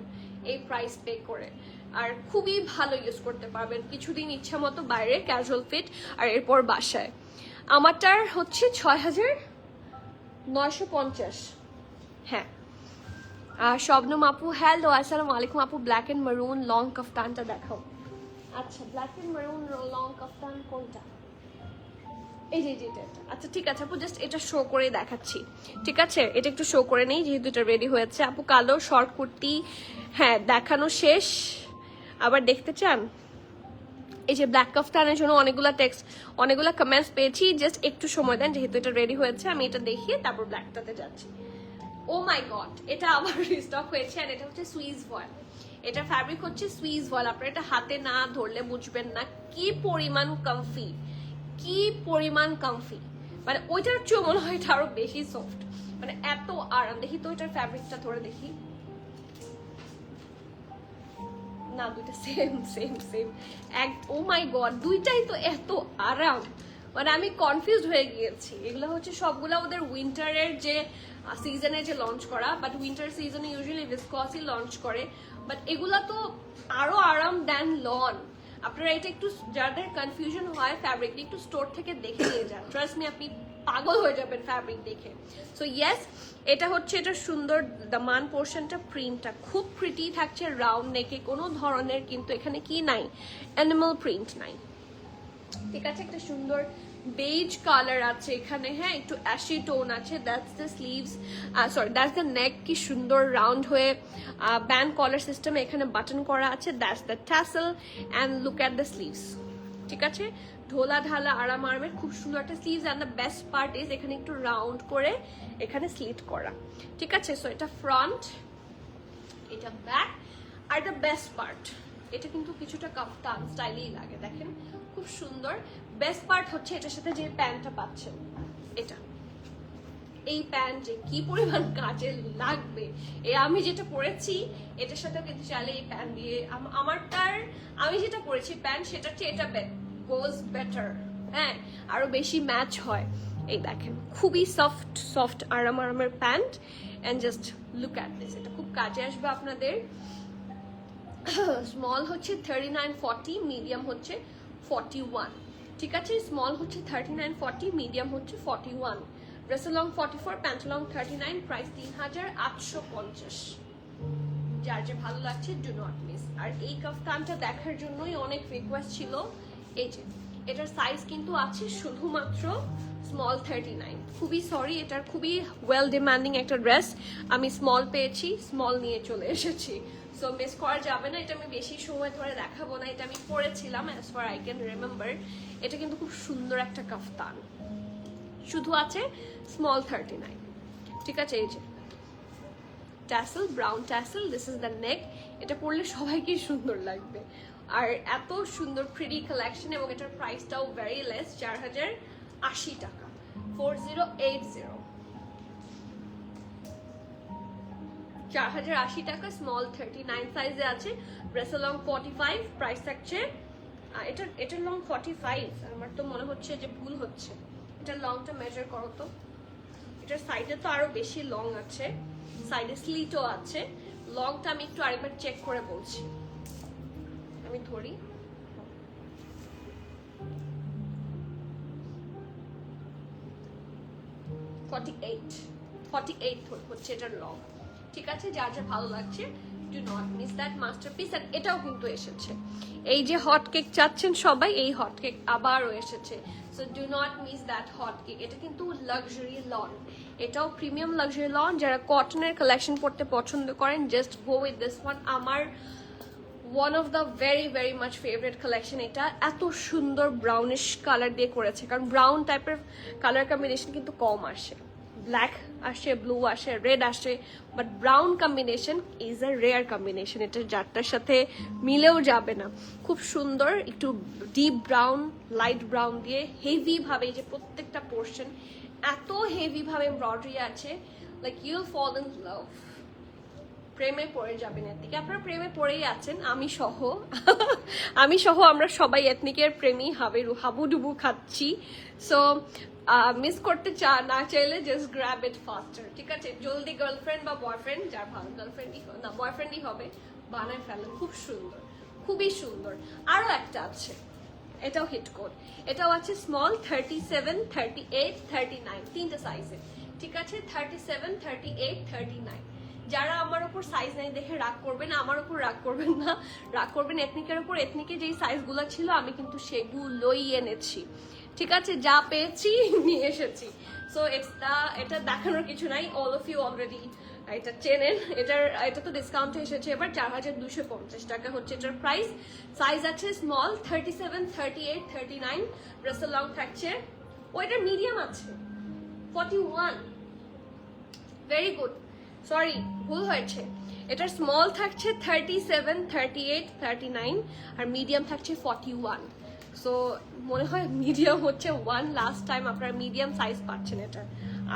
এই প্রাইস পে করে। আর খুবই ভালো ইউজ করতে পারবেন কিছুদিন ইচ্ছা মতো বাইরে ক্যাজুয়াল ফিট, আর এরপর বাসায়। আমারটার হচ্ছে 6950। হ্যাঁ, শবনম আপু হ্যালো, আসসালামু আলাইকুম আপু। ব্ল্যাক এন্ড মারুন লং কাফতানটা দেখাও। আচ্ছা, ব্ল্যাক এন্ড মারুন লং কাফতান কোনটা? এই যে এটা। আচ্ছা ঠিক আছে আপু, জাস্ট এটা শো করে দেখাচ্ছি, ঠিক আছে? এটা একটু শো করে নেই যেহেতু এটা রেডি হয়েছে। আপু কালো শর্ট কুর্তি, হ্যাঁ দেখানো শেষ, আবার দেখতে চান? এই যে ব্ল্যাক কাফতানের জন্য অনেকগুলা কমেন্টস পেয়েছি, জাস্ট একটু সময় দেন, যেহেতু এটা রেডি হয়েছে আমি এটা দেখিয়ে তারপর ব্ল্যাকটাতে যাচ্ছি। ও মাই গড, এটা আবার রিস্টক হয়েছে, আর এটা হচ্ছে সুইস ভয়েল। এটা ফ্যাব্রিক হচ্ছে সুইস ভয়েল। আপনারা এটা হাতে না ধরলে বুঝবেন না কি পরিমাণ কমফি, কি পরিমাণ কমফি, মানে ওইটার চেয়েও মনে হয় এটা আরো বেশি সফট, মানে এত আরাম। দেখি তো এটার ফ্যাব্রিকটা ধরে দেখি, না দুইটা সেম এক। ও মাই গড, দুইটাই তো এত আরাম, মানে আমি কনফিউজ হয়ে গিয়েছি। এগুলো হচ্ছে সবগুলা ওদের উইন্টারের যে সিজনে যে লঞ্চ করা, বাট উইন্টার সিজনে ইউজুয়ালি ভিসকসই লঞ্চ করে, বাট এগুলা তো আরো আরাম দেন লন। আপনারা এটা একটু, যাদের কনফিউশন হয় ফ্যাব্রিক, একটু স্টোর থেকে দেখে নিয়ে যান, ট্রাস্ট মি আপনি পাগল হয়ে যাবেন ফ্যাব্রিক দেখে। সো ইয়েস, এটা হচ্ছে এটা সুন্দর দামান পোর্শনটা, প্রিন্টটা খুব প্রিটি থাকছে, রাউন্ড নেকে, কোনো ধরনের কিন্তু এখানে কি নাই, অ্যানিমাল প্রিন্ট নাই, ঠিক আছে? একটা সুন্দর বেজ কালার আছে এখানে, হ্যাঁ একটু অ্যাশি টোন আছে। That's the sleeves, that's the নেক, কি সুন্দর রাউন্ড হয়ে ব্যান্ড কলার সিস্টেমে এখানে বাটন করা আছে। That's the tassel and look at the sleeves, ঠিক আছে? ঢোলা ঢালা আরাম আরামের খুব সুন্দর একটা sleeves. And the best part is এখানে একটু রাউন্ড করে এখানে স্লিট করা, ঠিক আছে? সো এটা ফ্রন্ট, এটা back, are the best part, এটা কিন্তু কিছুটা কাফতান স্টাইলেই লাগে, দেখেন খুব সুন্দর। বেস্ট পার্ট হচ্ছে এটার সাথে যে প্যান্টটা পাচ্ছেন, এটা এই প্যান্ট যে কি পরিমাণ কাজে লাগবে, আমি যেটা পরেছি এটার সাথে কিন্তু চাইলে এই প্যান্ট দিয়ে, আমারটার আমি যেটা পরেছি প্যান্ট, সেটা হচ্ছে এটা গোজ বেটার, হ্যাঁ আরো বেশি ম্যাচ হয়। এই দেখেন খুবই সফট আরামের pant, and just look at this, এটা খুব কাজে আসবে আপনাদের। স্মল হচ্ছে 39-40, মিডিয়াম হচ্ছে 41, ঠিক আছে? স্মল হচ্ছে 39-40, মিডিয়াম হচ্ছে 41, dress long 44, pant long 39, price 3850। যার যে ভালো লাগছে ডু নট মিস। আর এই কাফতানটা দেখার জন্যই অনেক রিকোয়েস্ট ছিল। এই যে এটার সাইজ কিন্তু আছে শুধুমাত্র স্মল 39। খুবই সরি, এটার খুবই ওয়েল ডিমান্ডিং একটা ড্রেস, আমি স্মল পেয়েছি, স্মল নিয়ে চলে এসেছি। সো মিস করা যাবে না, এটা আমি বেশি সময় ধরে দেখাবো না, এটা আমি পরেছিলাম as far I can remember. এটা কিন্তু খুব সুন্দর একটা কাফতান, শুধু আছে স্মল 39, ঠিক আছে? এই যে tassel, brown tassel, this is the নেক। এটা পরলে সবাইকে সুন্দর লাগবে, আর এত সুন্দর প্রিটি কালেকশন, এবং এটার প্রাইসটাও ভেরি লেস, 4080 টাকা, 4080, 4080 টাকা, স্মল 39 সাইজে আছে। ড্রেস লং 45, প্রাইস থাকছে এটার লং 45, আমার তো মনে হচ্ছে যে ভুল হচ্ছে, এটার লংটা মেজার করো তো। এটার সাইডে তো আরো বেশি লং আছে, সাইডে স্লিটও আছে, লংটা আমি একটু আরেকবার চেক করে বলছি, আমি ধরি। ফর্টি এইট হচ্ছে এটার লং, ঠিক আছে? যার যা ভালো লাগছে do not miss that masterpiece. আর এটাও কিন্তু এসেছে, এই যে হট কেক চাচ্ছেন সবাই, এই হট কেক আবারও এসেছে। So do not miss that hot cake. এটা কিন্তু লাক্সারি লন, এটাও প্রিমিয়াম লাক্সারি লন। যারা কটনের কালেকশন পড়তে পছন্দ করেন, just go with this one. আমার one of the very much favourite collection এটা। এত সুন্দর ব্রাউনিশ কালার দিয়ে করেছে, কারণ ব্রাউন টাইপের কালার কম্বিনেশন কিন্তু কম আসে, ব্ল্যাক আসে, ব্লু আসে, রেড আসে, but brown combination is a rare combination, এটা যারটার সাথে মিলেও যাবে না। খুব সুন্দর, একটু ডিপ ব্রাউন লাইট ব্রাউন দিয়ে হেভি ভাবে, যে প্রত্যেকটা পোর্শন এত হেভি ভাবে এমব্রয়ডারি আছে, like Yule fall in love, প্রেমে পড়ে যাবেন। এথনিকে আপনারা প্রেমে পড়েই আছেন, আমি সহ আমরা সবাই এথনিকের প্রেমী হাবুডুবু খাচ্ছি। সো মিস করতে না চাইলে জাস্ট গ্র্যাব ইট ফাস্টার, ঠিক আছে? জলদি গার্লফ্রেন্ড বা বয়ফ্রেন্ড, যার ভালো গার্লফ্রেন্ডই না বয়ফ্রেন্ডই হবে, বানায় ফেলেন। খুব সুন্দর, খুবই সুন্দর। আরো একটা আছে, এটাও হিট কোড, এটাও আছে স্মল 37, 38, 39 তিনটা সাইজে, ঠিক আছে? 37, 38, 39। যারা আমার উপর সাইজ নাই দেখে রাগ করবেন, আমার উপর রাগ করবেন না, রাগ করবেন এথনিকের উপর। এথনিকে যেই সাইজগুলো ছিল আমি কিন্তু সেগুলোই এনেছি, ঠিক আছে? যা পেয়েছি নিয়ে এসেছি। সো এটা দেখানোর কিছু নাই, অল অফ ইউ অলরেডি এটা চেনেন। এটা তো ডিসকাউন্টে এসেছে এবার, 4250 টাকা হচ্ছে এটার প্রাইস। সাইজ আছে স্মল 37, 38, 39, ব্রেসেল লং থাকছে। ওইটার মিডিয়াম আছে 41। ভেরি গুড, সরি ভুল হয়েছে। এটার স্মল থাকছে 37, 38, 39 আর মিডিয়াম থাকছে 41। সো মনে হয় মিডিয়াম হচ্ছে 1 লাস্ট টাইম আপনারা মিডিয়াম সাইজ পাচ্ছেন, এটা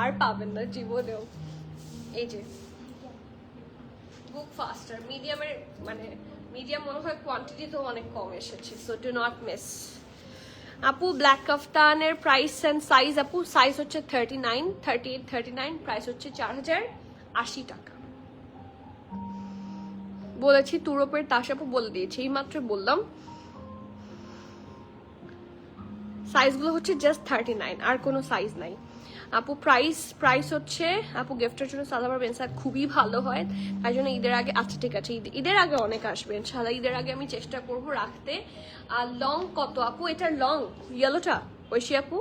আর পাবেন না জীবনেও। এই যে বুক ফাস্টার মিডিয়ামের, মানে মিডিয়াম মনে হয় কোয়ান্টিটি তো অনেক কম এসেছে। So do not miss. আপু ব্ল্যাক কাফতানের প্রাইস এন্ড সাইজ, আপু সাইজ হচ্ছে 39, 38, 39, প্রাইস হচ্ছে 4080 টাকা। বলেছি তুরপের তাস, আপু বলে দিয়েছি, এই মাত্র বললাম। সাইজগুলো হচ্ছে জাস্ট 39, আর কোনো সাইজ নাই আপু। প্রাইস হচ্ছে আপু গিফটের জন্য সালোয়ার বেনসা খুবই ভালো হয়, তাই জন্য ঈদের আগে, আচ্ছা ঠিক আছে ঈদের আগে অনেক আসবে ইনশাআল্লাহ, ঈদের আগে আমি চেষ্টা করব রাখতে। আর লং কত আপু এটার লং? ইয়েলোটা ঐশী আপু,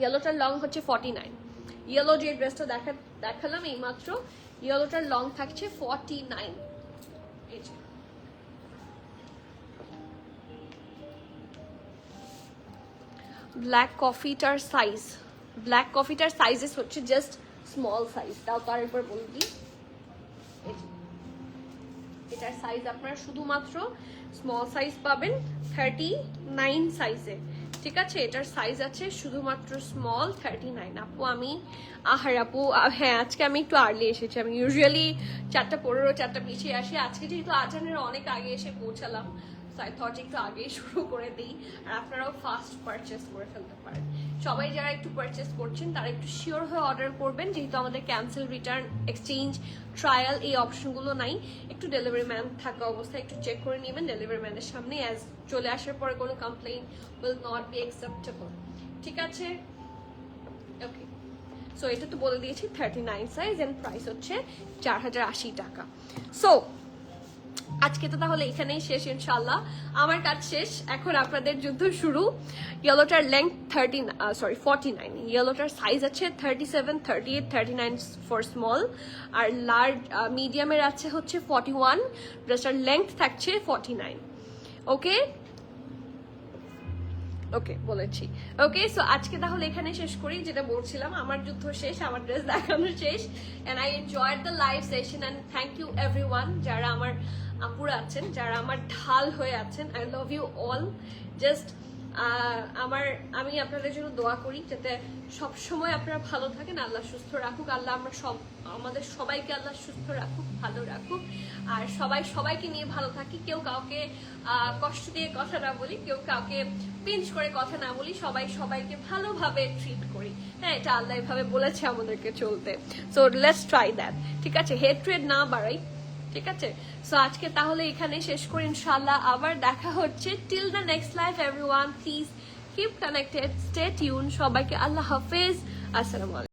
ইয়েলোটার লং হচ্ছে 49। ইয়েলো যে ড্রেসটা দেখালাম এই মাত্র, ইয়েলোটার লং থাকছে 49। এই যে ব্ল্যাক কফিটার সাইজেস হচ্ছে জাস্ট স্মল সাইজ, তাও তার একবার বলবি এটার সাইজ আপনারা শুধুমাত্র স্মল সাইজ পাবেন 39 সাইজে, ঠিক আছে? এটার সাইজ আছে শুধুমাত্র স্মল 39। আপু আমি আপু হ্যাঁ আজকে আমি একটু আর্লি এসেছি, আমি ইউজুয়ালি 4:15, 4:20 আসি। আজকে যেহেতু আজানের অনেক আগে এসে পৌঁছালাম, আই থট একটু আগেই শুরু করে দিই, আর আপনারাও ফাস্ট পারচেস করে ফেলতে পারেন। সবাই যারা একটু পারচেস করছেন তারা একটু শিওর হয়ে অর্ডার করবেন, যেহেতু আমাদের ক্যান্সেল, রিটার্ন, এক্সচেঞ্জ, ট্রায়াল এই অপশনগুলো নাই। একটু ডেলিভারি ম্যান থাকা অবস্থায় একটু চেক করে নেবেন ডেলিভারি ম্যানের সামনে, অ্যাজ চলে আসার পরে কোনো complain will not be acceptable, ঠিক আছে? ওকে, সো এটা তো বলে দিয়েছি 39 সাইজ এন্ড প্রাইস হচ্ছে 4080 টাকা। সো আজকে তো তাহলে এখানেই শেষ ইনশাআল্লাহ, আমার কাজ শেষ, এখন আপনাদের যুদ্ধ শুরু। ইয়েলোটার লেংথ 49, ইয়েলোটার সাইজ আছে 37, 38, 39 ফর স্মল, আর লার্জ মিডিয়ামের আছে হচ্ছে 41, ড্রেসটার লেংথ থাকছে 49। ওকে বলেছি। ওকে, সো আজকে তাহলে এখানে শেষ করি। যেটা বলছিলাম, আমার যুদ্ধ শেষ, আমার ড্রেস দেখানো শেষ, and I enjoyed the live session and thank you everyone যারা আমার আপুরা আছেন, যারা আমার ঢাল হয়ে আছেন। I love you all. Just আমি আপনাদের জন্য দোয়া করি যাতে সব সময় আপনারা ভালো থাকেন, আল্লাহ সুস্থ রাখুক, আল্লাহ আমাদের সবাইকে আল্লাহ সুস্থ রাখুক, ভালো রাখুক, আর সবাইকে নিয়ে ভালো থাকি। কেউ কাউকে কষ্ট দিয়ে কথা না বলি, কেউ কাউকে পিঞ্চ করে কথা না বলি, সবাইকে ভালোভাবে ট্রিট করি। হ্যাঁ, এটা আল্লাহ এভাবে বলেছে আমাদেরকে চলতে। সো লেটস ট্রাই দ্যাট, ঠিক আছে? হেট্রেড না বাড়াই, ঠিক আছে? সো আজকে তাহলে এখানে শেষ করি ইনশাআল্লাহ, আবার দেখা হচ্ছে। Till the next life everyone, please keep connected, stay tune. সবাইকে আল্লাহ হাফেজ, আসসালামু আলাইকুম।